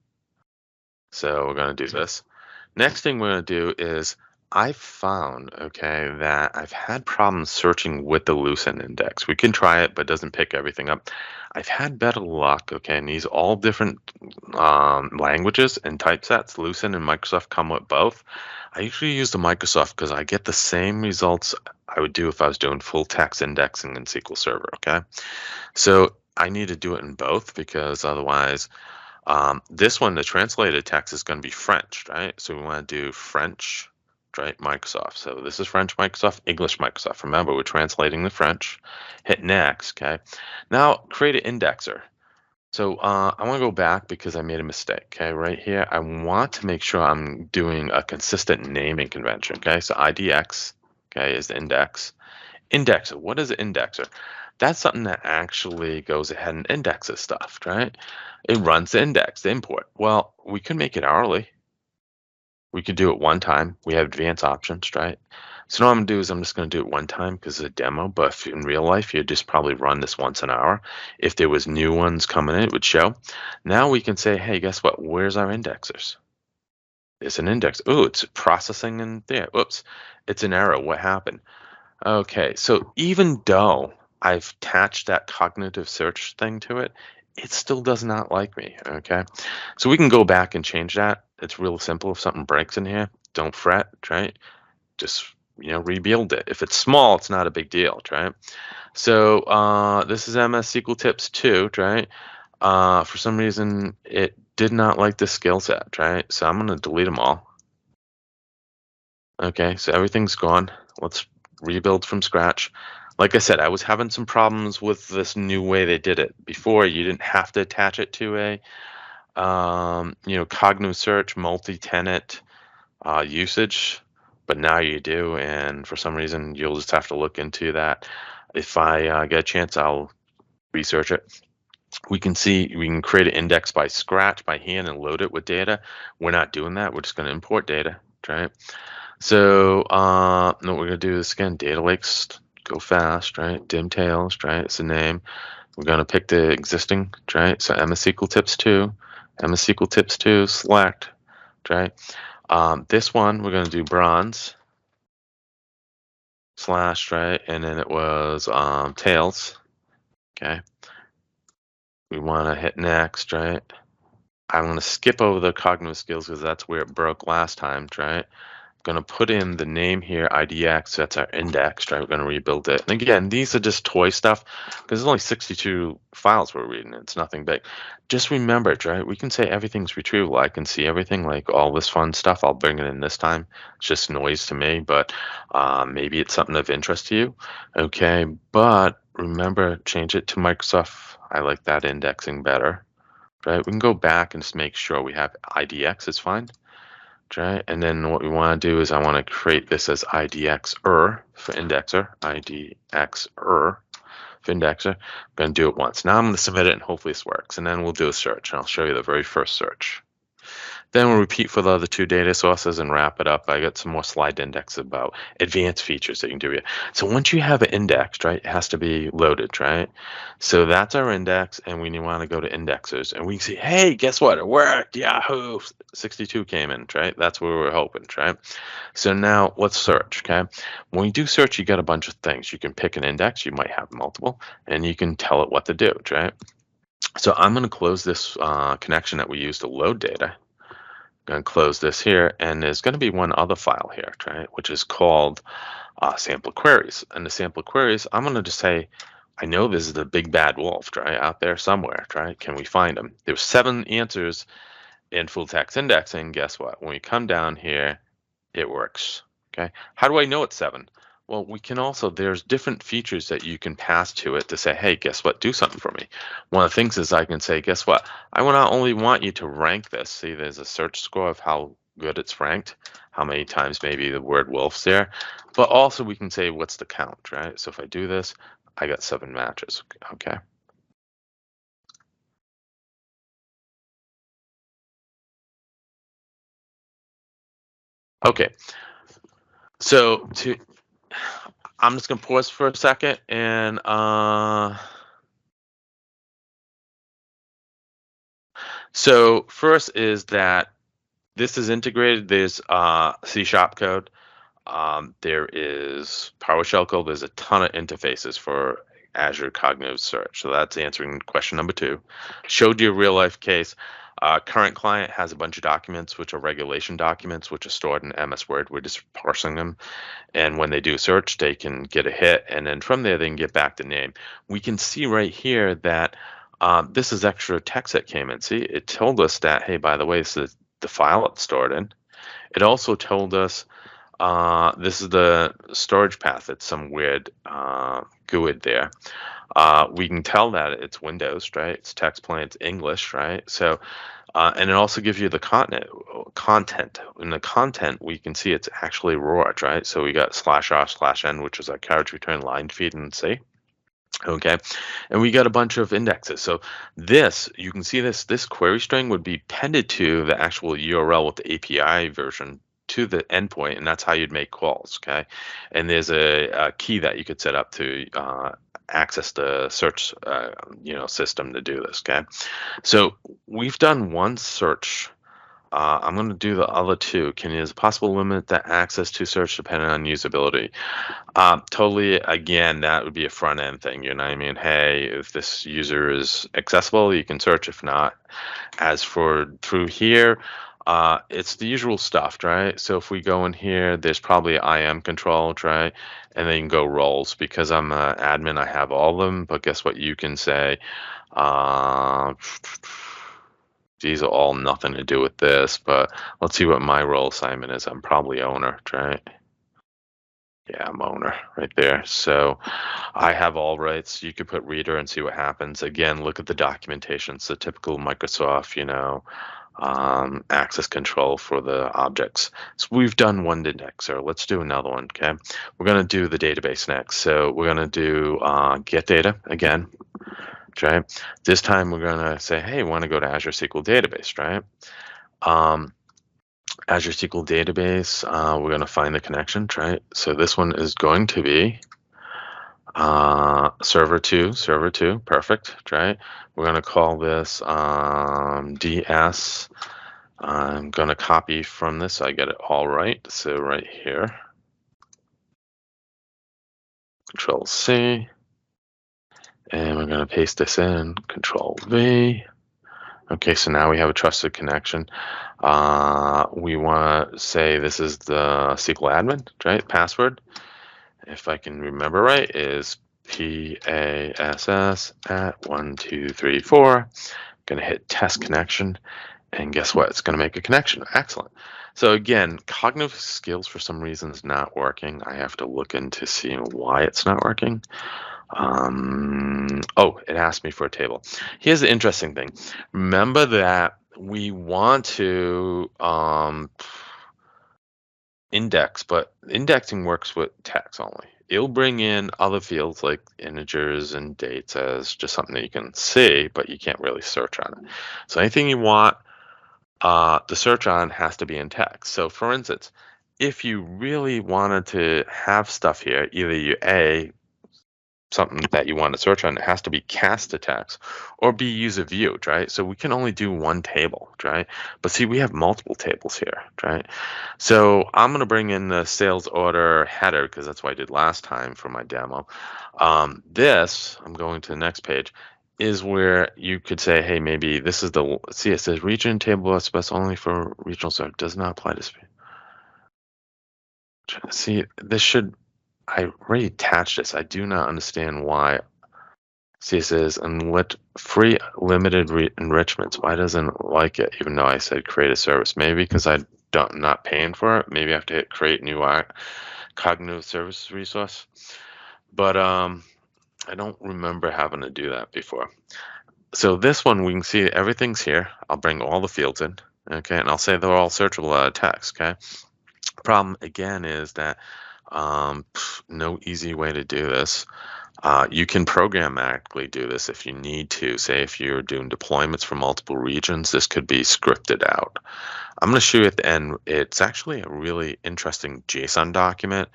So we're going to do this. Next thing we're going to do is I've found, okay, that I've had problems searching with the Lucent index. We can try it, but it doesn't pick everything up. I've had better luck, okay, and these all different languages and typesets. Lucent and Microsoft come with both. I usually use the Microsoft because I get the same results I would do if I was doing full text indexing in SQL Server, okay? So I need to do it in both because otherwise, this one, the translated text is going to be French, right? So we want to do French, right? Microsoft. So this is French Microsoft, English Microsoft. Remember, we're translating the French. Hit next, okay? Now create an indexer. So I want to go back because I made a mistake, okay? Right here, I want to make sure I'm doing a consistent naming convention, okay? So IDX, okay, is the index. Indexer, what is an indexer? That's something that actually goes ahead and indexes stuff, right? It runs the index, the import. Well, we could make it hourly. We could do it one time. We have advanced options, right? So what I'm gonna do is I'm just gonna do it one time because it's a demo, but if in real life, you'd just probably run this once an hour. If there was new ones coming in, it would show. Now we can say, hey, guess what? Where's our indexers? It's an index. Oh, it's processing in there. Oops, it's an error. What happened? Okay, so even though I've attached that cognitive search thing to it, it still does not like me, okay? So we can go back and change that. It's real simple. If something breaks in here, don't fret, right? Just, rebuild it. If it's small, it's not a big deal, right? So this is MS SQL Tips 2, right? For some reason, it did not like this skill set, right? So I'm going to delete them all. Okay, so everything's gone. Let's rebuild from scratch. Like I said, I was having some problems with this new way they did it. Before, you didn't have to attach it to a, cognitive search, multi-tenant usage, but now you do, and for some reason, you'll just have to look into that. If I get a chance, I'll research it. We can create an index by scratch, by hand, and load it with data. We're not doing that. We're just going to import data, right? So, what we're gonna do is again, data lakes go fast, right? Dim tails, right? It's the name. We're gonna pick the existing, right? So MS SQL Tips 2, MS SQL Tips 2, select, right? This one we're gonna do bronze slash, right? And then it was tails, okay? We wanna hit next, right? I'm gonna skip over the cognitive skills because that's where it broke last time, right? Going to put in the name here, IDX, that's our index, right? We're going to rebuild it. And again, these are just toy stuff because there's only 62 files we're reading. It's nothing big. Just remember it, right? We can say everything's retrievable. I can see everything, like all this fun stuff. I'll bring it in this time. It's just noise to me, but maybe it's something of interest to you. Okay, but remember, change it to Microsoft. I like that indexing better, right? We can go back and just make sure we have IDX is fine. Right, and then what we want to do is I want to create this as IDXer for indexer, IDXer for indexer. I'm going to do it once. Now I'm going to submit it and hopefully this works. And then we'll do a search and I'll show you the very first search. Then we'll repeat for the other two data sources and wrap it up. I got some more slide index about advanced features that you can do here. So once you have it indexed, right, it has to be loaded, right? So that's our index, and we want to go to indexers, and we can see, hey, guess what? It worked. Yahoo! 62 came in, right? That's where we're hoping, right? So now let's search, okay? When you do search, you got a bunch of things. You can pick an index. You might have multiple, and you can tell it what to do, right? So I'm going to close this connection that we use to load data. Going to close this here, and there's going to be one other file here, right, which is called sample queries. And the sample queries, I'm going to just say, I know this is the big bad wolf, right, out there somewhere, right? Can we find them? There's 7 answers in full text indexing. Guess what? When we come down here, it works. Okay. How do I know it's 7? Well, we can also, there's different features that you can pass to it to say, hey, guess what? Do something for me. One of the things is I can say, guess what? I will not only want you to rank this. See, there's a search score of how good it's ranked, how many times maybe the word wolf's there, but also we can say, what's the count, right? So if I do this, I got 7 matches. Okay. Okay. So I'm just gonna pause for a second and so first is that this is integrated. There's C# code. There is PowerShell code. There's a ton of interfaces for Azure Cognitive Search. So that's answering question number 2. Showed you a real life case. Current client has a bunch of documents, which are regulation documents, which are stored in MS Word. We're just parsing them. And when they do search, they can get a hit. And then from there, they can get back the name. We can see right here that this is extra text that came in. See, it told us that, hey, by the way, this is the file it's stored in. It also told us this is the storage path. It's some weird GUID there. We can tell that it's Windows, right? It's text plain, it's English, right? So, and it also gives you the content. In the content, we can see it's actually raw, right? So we got /r/n, which is our carriage return line feed in C. Okay, and we got a bunch of indexes. So this, you can see this query string would be appended to the actual URL with the API version to the endpoint, and that's how you'd make calls. Okay, and there's a key that you could set up to access the search system to do this. Okay, so we've done one search. I'm going to do the other 2. Is it possible to limit the access to search depending on usability? Totally. Again, that would be a front end thing. You know what I mean? Hey, if this user is accessible, you can search. If not, as for through here, it's the usual stuff, right? So if we go in here, there's probably IM controlled, right? And then you can go roles. Because I'm an admin, I have all of them. But guess what? You can say, these are all nothing to do with this. But let's see what my role assignment is. I'm probably owner, right? Yeah, I'm owner right there. So I have all rights. You could put reader and see what happens. Again, look at the documentation. It's the typical Microsoft, access control for the objects. So we've done one indexer. Let's do another one, okay? We're going to do the database next. So we're going to do get data again, right? This time we're going to say, hey, want to go to Azure SQL Database, right? Azure SQL Database, we're going to find the connection, right? So this one is going to be server 2, perfect, right? We're going to call this DS. I'm going to copy from this so I get it all right. So right here, Control C, and we're going to paste this in, Control V. Okay, so now we have a trusted connection. We want to say this is the SQL admin, right? Password, if I can remember right, is PASS at 1234. Going to hit test connection, and guess what? It's going to make a connection. Excellent. So again, cognitive skills for some reason is not working. I have to look into seeing why it's not working. It asked me for a table. Here's the interesting thing. Remember that we want to index, but indexing works with text only. It'll bring in other fields like integers and dates as just something that you can see, but you can't really search on it. So anything you want the search on has to be in text. So for instance, if you really wanted to have stuff here, either you something that you want to search on, it has to be cast to text or be user viewed, right? So we can only do one table, right? But see, we have multiple tables here, right? So I'm going to bring in the sales order header because that's what I did last time for my demo. I'm going to the next page, is where you could say, hey, maybe this is it says region table best only for regional search, does not apply to speed. See, I already attached this. I do not understand why. See, it says free limited enrichments. Why doesn't it like it? Even though I said create a service, maybe because I'm not paying for it. Maybe I have to hit create new cognitive services resource. But I don't remember having to do that before. So this one, we can see everything's here. I'll bring all the fields in, okay, and I'll say they're all searchable out of text, okay. Problem again is that no easy way to do this. You can programmatically do this if you need to. Say if you're doing deployments for multiple regions, this could be scripted out. I'm going to show you at the end. It's actually a really interesting JSON document,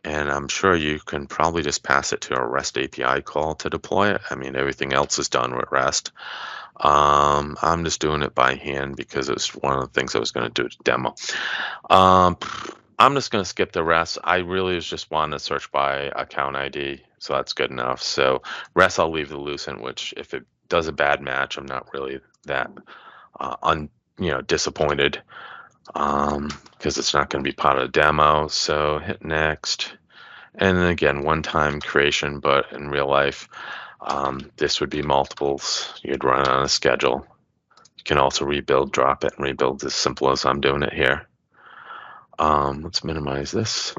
and I'm sure you can probably just pass it to a REST API call to deploy it. I mean, everything else is done with REST. I'm just doing it by hand because it was one of the things I was going to do to demo. I'm just going to skip the rest. I really just want to search by account ID, so that's good enough. So rest I'll leave the Lucent, which if it does a bad match, I'm not really that disappointed, because it's not going to be part of the demo. So hit next, and then again, one-time creation, but in real life, this would be multiples. You'd run it on a schedule. You can also rebuild, drop it, and rebuild as simple as I'm doing it here. Let's minimize this.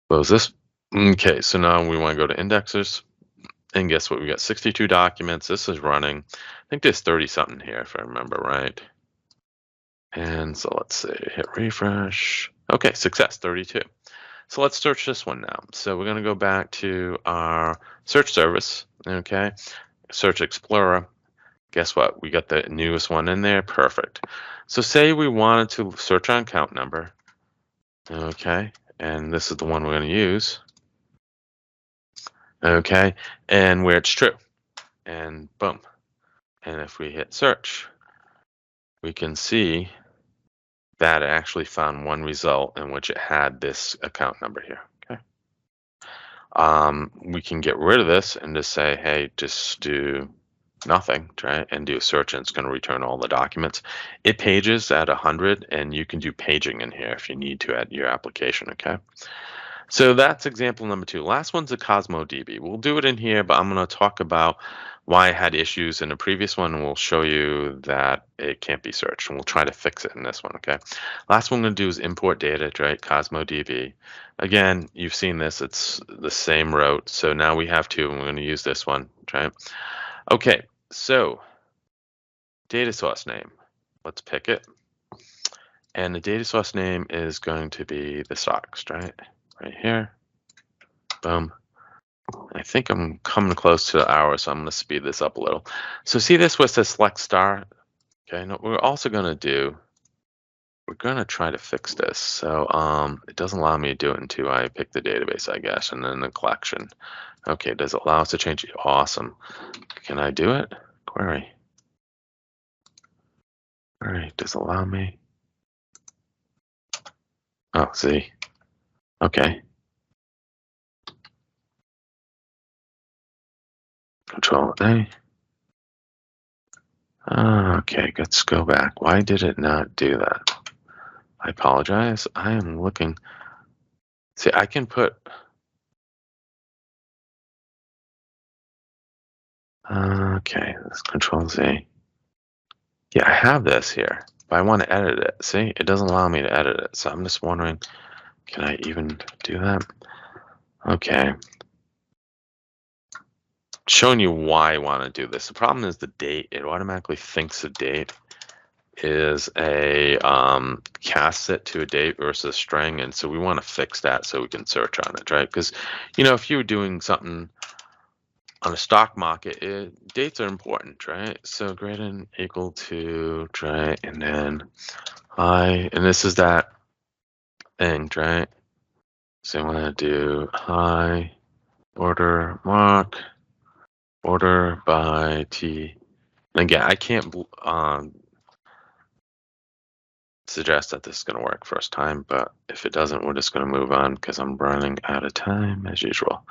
Close this. Okay, so now we want to go to indexers. And guess what? We got 62 documents. This is running. I think there's 30 something here, if I remember right. And so let's see, hit refresh. Okay, success, 32. So let's search this one now. So we're going to go back to our search service. Okay, Search Explorer. Guess what? We got the newest one in there. Perfect. So say we wanted to search on count number. Okay, and this is the one we're going to use. Okay, and where it's true. And boom. And if we hit search, we can see that it actually found one result in which it had this account number here. Okay. We can get rid of this and just say, hey, just do nothing, right? And do a search, and it's going to return all the documents. It pages at 100, and you can do paging in here if you need to at your application, okay? So that's example number 2. Last one's a Cosmo DB. We'll do it in here, but I'm going to talk about why I had issues in the previous one, and we'll show you that it can't be searched, and we'll try to fix it in this one, okay? Last one I'm going to do is import data, right? Cosmo DB. Again, you've seen this. It's the same route. So now we have 2, and we're going to use this one, right? Okay, so data source name. Let's pick it. And the data source name is going to be the stocks, right? Right here. Boom. I think I'm coming close to the hour, so I'm going to speed this up a little. So see this where it says select star? Okay, no, we're also going to do, we're going to try to fix this. So it doesn't allow me to do it until I pick the database, I guess, and then the collection. Okay, does it allow us to change it? Awesome. Can I do it? Query. All right, does it allow me? Oh, see. Okay. Control A. Okay, let's go back. Why did it not do that? I apologize. I am looking. See, I can put. Okay, let's Control Z. Yeah, I have this here, but I want to edit it. See, it doesn't allow me to edit it. So I'm just wondering, can I even do that? Okay. Showing you why I want to do this. The problem is the date. It automatically thinks the date is a casts it to a date versus a string, and so we want to fix that so we can search on it, right? Because if you were doing something on a stock market, dates are important, right? So greater than equal to, right, and then and this is that thing, right? So I want to do high order mark order by T. And again, I can't suggest that this is going to work first time, but if it doesn't, we're just going to move on because I'm running out of time as usual.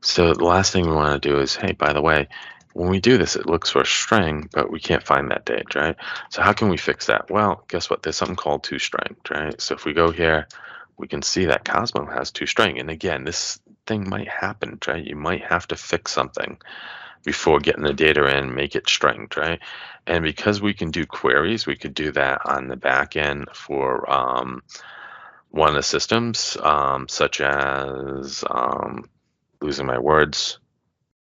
So the last thing we want to do is, hey, by the way, when we do this, it looks for a string, but we can't find that date, right? So how can we fix that? Well, guess what? There's something called toString, right? So if we go here, we can see that Cosmo has toString. And again, this thing might happen, right? You might have to fix something before getting the data in, make it stringed, right? And because we can do queries, we could do that on the back end for one of the systems, such as losing my words,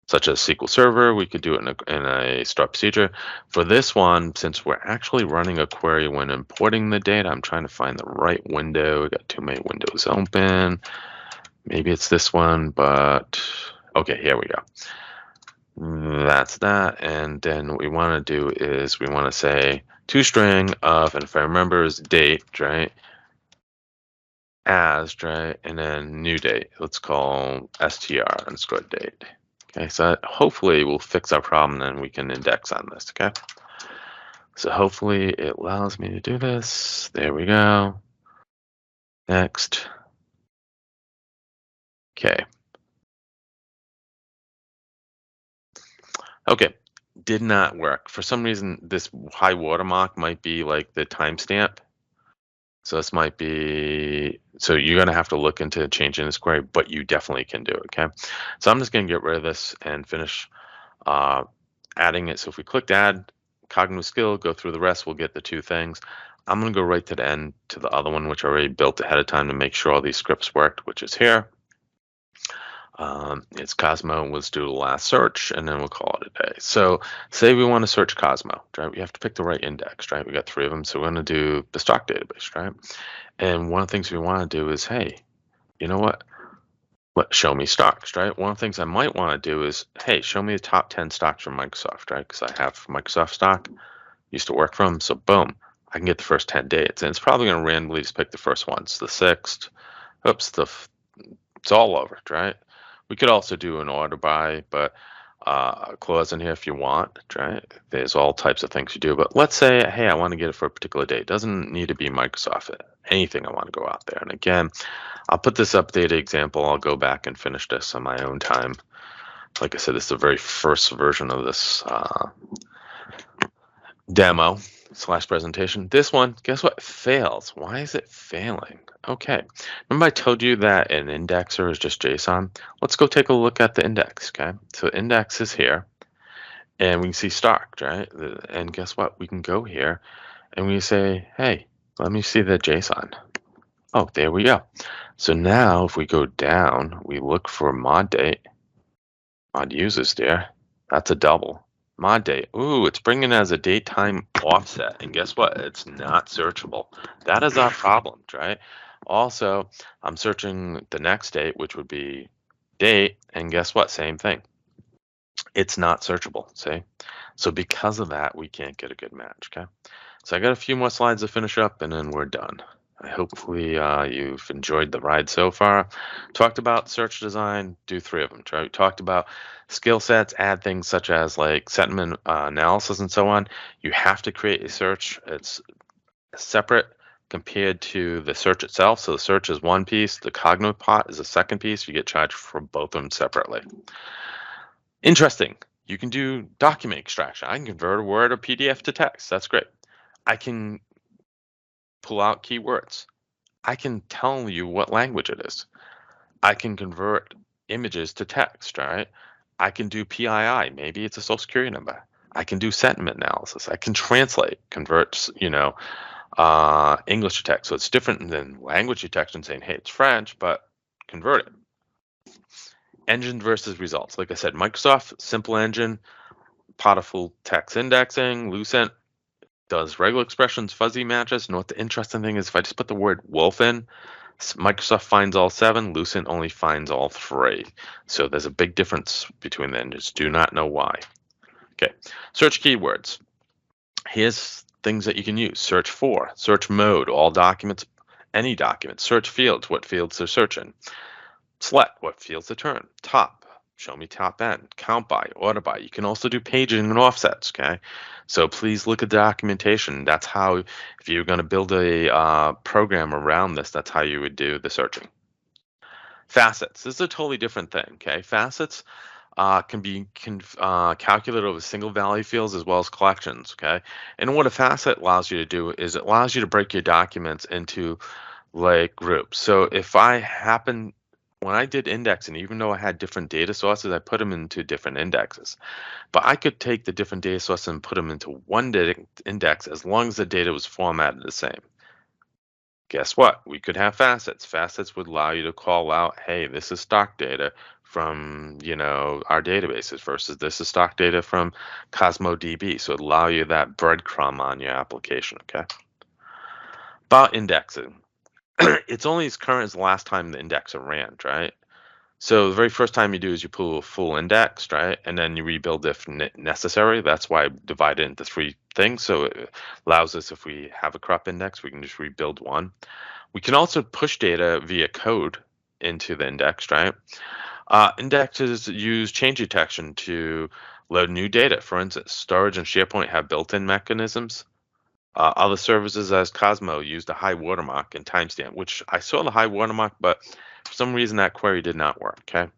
such as SQL Server. We could do it in a start procedure. For this one, since we're actually running a query when importing the data, I'm trying to find the right window. We got too many windows open. Maybe it's this one, but okay, here we go. That's that. And then what we want to do is we want to say toString of, and if I remember, is date, right? As, right? And then new date. Let's call str_date. Okay, so that hopefully will fix our problem, and we can index on this. Okay. So hopefully it allows me to do this. There we go. Next. Okay. Okay. Did not work. For some reason, this high watermark might be like the timestamp. So this might be, so you're going to have to look into changing this query, but you definitely can do it, okay? So I'm just going to get rid of this and finish uh, adding it. So if we clicked add cognitive skill, go through the rest, we'll get the two things. I'm going to go right to the end to the other one, which I already built ahead of time to make sure all these scripts worked, which is here. It's Cosmo was due to the last search, and then we'll call it a day. So say we want to search Cosmo, right? We have to pick the right index, right? We got 3 of them, so we're going to do the stock database, right? And one of the things we want to do is, hey, you know what? Show me stocks, right? One of the things I might want to do is, hey, show me the top 10 stocks from Microsoft, right? Because I have Microsoft stock, used to work from, so boom, I can get the first 10 dates. And it's probably going to randomly just pick the first ones, the 6th, oops, it's all over it, right? We could also do an order by, but a clause in here if you want, right? There's all types of things you do, but let's say, hey, I want to get it for a particular date. It doesn't need to be Microsoft, anything I want to go out there. And again, I'll put this updated example. I'll go back and finish this on my own time. Like I said, this is the very first version of this demo / presentation. This one, guess what? Fails. Why is it failing? Okay. Remember I told you that an indexer is just JSON? Let's go take a look at the index, okay? So index is here, and we can see stock, right? And guess what? We can go here, and we say, hey, let me see the JSON. Oh, there we go. So now if we go down, we look for mod date, mod users there. That's a double. Mod date. Ooh, it's bringing as a datetime offset. And guess what? It's not searchable. That is our problem, right? Also, I'm searching the next date, which would be date. And guess what? Same thing. It's not searchable, see? So because of that, we can't get a good match, okay? So I got a few more slides to finish up and then we're done. Hopefully you've enjoyed the ride so far. Talked about search design, do 3 of them. Talked about skill sets, add things such as like sentiment analysis and so on. You have to create a search. It's separate compared to the search itself. So the search is one piece. The cognitive part is a second piece. You get charged for both of them separately. Interesting. You can do document extraction. I can convert a Word or PDF to text. That's great. I can pull out keywords. I can tell you what language it is. I can convert images to text, right? I can do PII. Maybe it's a social security number. I can do sentiment analysis. I can translate, convert, English to text. So it's different than language detection saying, hey, it's French, but convert it. Engine versus results. Like I said, Microsoft, simple engine, part of full text indexing, Lucent does regular expressions, fuzzy matches. And what the interesting thing is, if I just put the word wolf in, Microsoft finds all 7, Lucent only finds all 3. So there's a big difference between the engines. Do not know why. Okay, search keywords. Here's things that you can use. Search for, search mode, all documents, any document. Search fields, what fields they're searching. Select, what fields to turn. Top, show me top end. Count by, order by. You can also do paging and offsets, okay? So please look at the documentation. That's how, if you're going to build a program around this, that's how you would do the searching. Facets, this is a totally different thing, okay? Facets can be calculated over single value fields as well as collections, okay? And what a facet allows you to do is it allows you to break your documents into like groups. So if when I did indexing, even though I had different data sources, I put them into different indexes. But I could take the different data sources and put them into one index as long as the data was formatted the same. Guess what? We could have facets. Facets would allow you to call out, hey, this is stock data from, our databases versus this is stock data from CosmoDB. So it allow you that breadcrumb on your application, okay? About indexing. It's only as current as the last time the indexer ran, right? So the very first time you do is you pull a full index, right? And then you rebuild if necessary. That's why I divide it into 3 things. So it allows us, if we have a corrupt index, we can just rebuild one. We can also push data via code into the index, right? Indexes use change detection to load new data. For instance, storage and SharePoint have built-in mechanisms. Other services as Cosmo used a high watermark and timestamp, which I saw the high watermark, but for some reason that query did not work. Okay.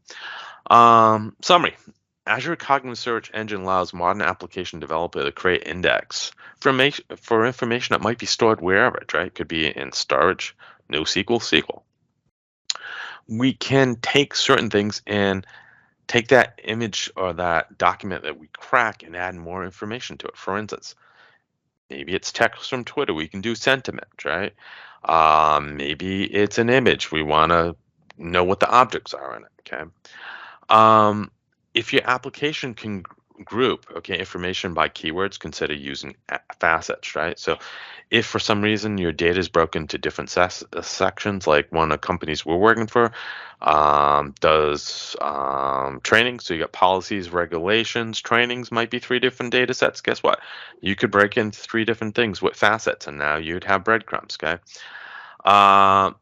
Summary. Azure Cognitive Search Engine allows modern application developer to create index for information that might be stored wherever, right? It could be in storage, NoSQL, SQL. We can take certain things and take that image or that document that we crack and add more information to it. For instance, maybe it's text from Twitter. We can do sentiment, right? Maybe it's an image. We want to know what the objects are in it. Okay. Um, if your application can group, okay, information by keywords, consider using facets, right? So if for some reason your data is broken to different sections, like one of the companies we're working for does training, so you got policies, regulations, trainings might be 3 different data sets. Guess what? You could break into 3 different things with facets, and now you'd have breadcrumbs, okay? Um,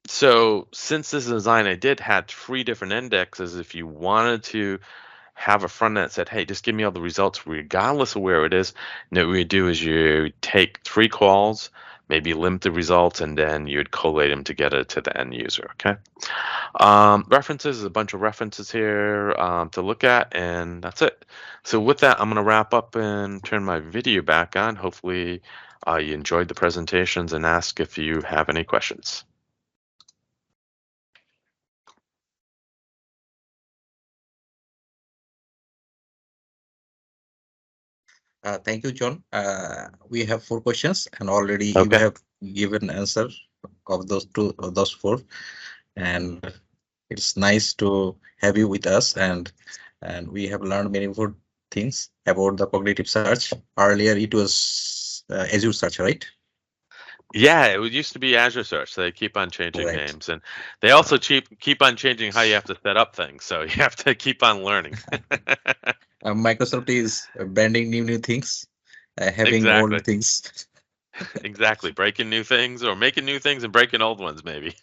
so since this design I did had 3 different indexes, if you wanted to have a front end that said, hey, just give me all the results regardless of where it is, and what we do is you take 3 calls, maybe limit the results, and then you'd collate them together to the end user, okay? References is a bunch of references here to look at, and that's it. So with that, I'm going to wrap up and turn my video back on. Hopefully you enjoyed the presentations and ask if you have any questions. Thank you, John. We have 4 questions, and already you Okay. have given answer of those 4. And it's nice to have you with us, and we have learned many good things about the cognitive search. Earlier, it was Azure Search, right? Yeah, it used to be Azure Search. They keep on changing Right. names, and they also keep on changing how you have to set up things. So you have to keep on learning. Microsoft is branding new things, having Exactly. old things. Exactly. Breaking new things or making new things and breaking old ones, maybe.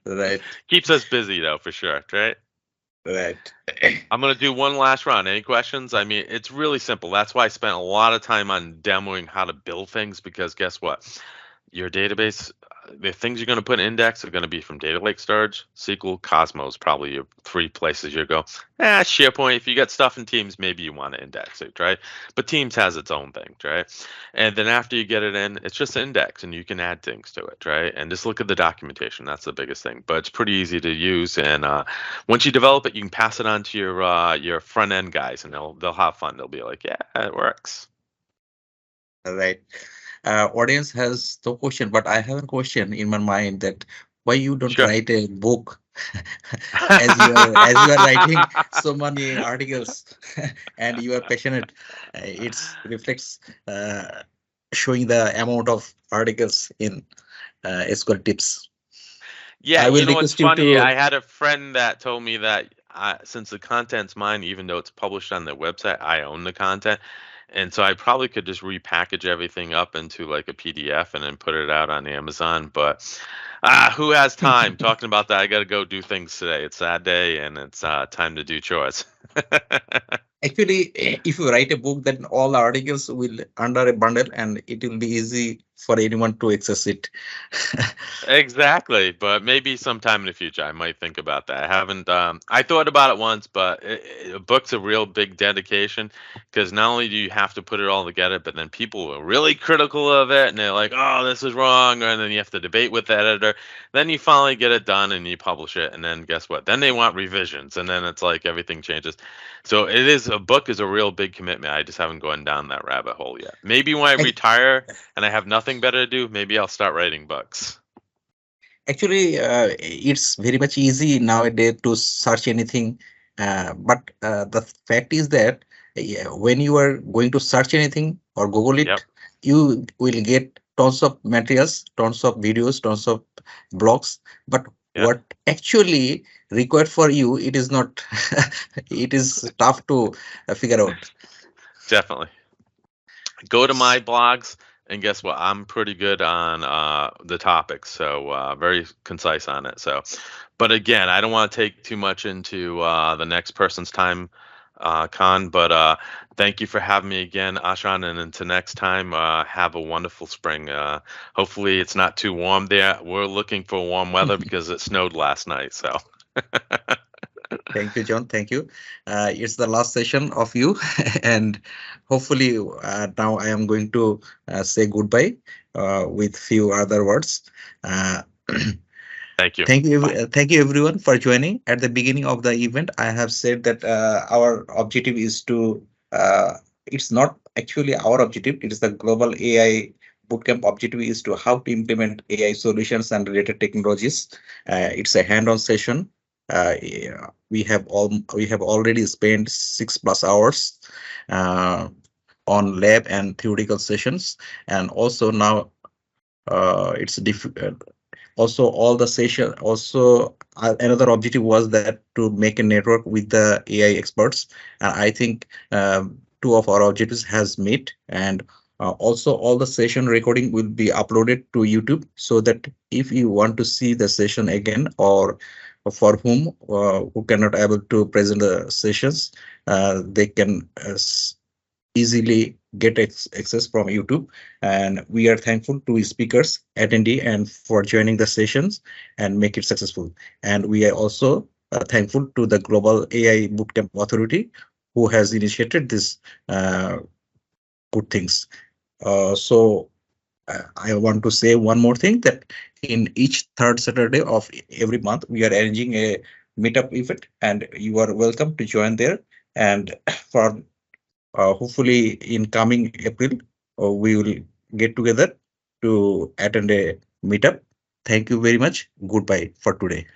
Right. Keeps us busy, though, for sure, right? Right. I'm going to do one last round. Any questions? I mean, it's really simple. That's why I spent a lot of time on demoing how to build things, because guess what? Your database, the things you're going to put in index are going to be from data lake storage, SQL, Cosmos, probably your 3 places you go. SharePoint, if you got stuff in Teams, maybe you want to index it, right? But Teams has its own thing, right? And then after you get it in, it's just an index and you can add things to it, right? And just look at the documentation. That's the biggest thing. But it's pretty easy to use. And once you develop it, you can pass it on to your front end guys, and they'll have fun. They'll be like, yeah, it works. Right. Audience has no question, but I have a question in my mind that why you don't Sure. write a book as you are writing so many articles and you are passionate. It's reflects showing the amount of articles in SQL tips. Yeah, I you will know what's request you funny? I to. had a friend that told me that since the content's mine, even though it's published on their website, I own the content. And so I probably could just repackage everything up into like a PDF and then put it out on Amazon. But who has time? Talking about that, I got to go do things today. It's that day, and it's time to do chores. Actually, if you write a book, then all the articles will under a bundle and it will be easy for anyone to access it. Exactly, but maybe sometime in the future I might think about that. I haven't. I thought about it once, but a book's a real big dedication, because not only do you have to put it all together, but then people are really critical of it, and they're like, "Oh, this is wrong," and then you have to debate with the editor. Then you finally get it done and you publish it, and then guess what? Then they want revisions, and then it's like everything changes. So a book is a real big commitment. I just haven't gone down that rabbit hole yet. Maybe when I Ac- retire and I have nothing better to do, maybe I'll start writing books. Actually, it's very much easy nowadays to search anything. But the fact is that when you are going to search anything or Google Yep. it, you will get tons of materials, tons of videos, tons of blogs. But Yep. what actually required for you, it is not. It is tough to figure out. Definitely. Go to my blogs, and guess what? I'm pretty good on the topics, so very concise on it. So, but again, I don't want to take too much into the next person's time. Khan. But thank you for having me again, Ashan. And until next time, have a wonderful spring. Hopefully, it's not too warm there. We're looking for warm weather because it snowed last night. So, Thank you, John. Thank you. It's the last session of you, and hopefully now I am going to say goodbye with few other words. Uh, thank you. Bye. thank you everyone for joining. At the beginning of the event, I have said that our objective is to. It's not actually our objective. It is the global AI bootcamp objective is to how to implement AI solutions and related technologies. It's a hand-on session. Yeah, we have already spent 6+ hours uh, on lab and theoretical sessions, and also now it's difficult. Also all the session also another objective was that to make a network with the AI experts, and I think two of our objectives has met. And also all the session recording will be uploaded to YouTube, so that if you want to see the session again, or for who cannot able to present the sessions, they can easily get access from YouTube. And we are thankful to speakers, attendee, and for joining the sessions and make it successful. And we are also thankful to the Global AI Bootcamp Authority, who has initiated this good things. I want to say one more thing, that in each third Saturday of every month, we are arranging a meetup event, and you are welcome to join there. And for hopefully in coming April, we will get together to attend a meetup. Thank you very much. Goodbye for today.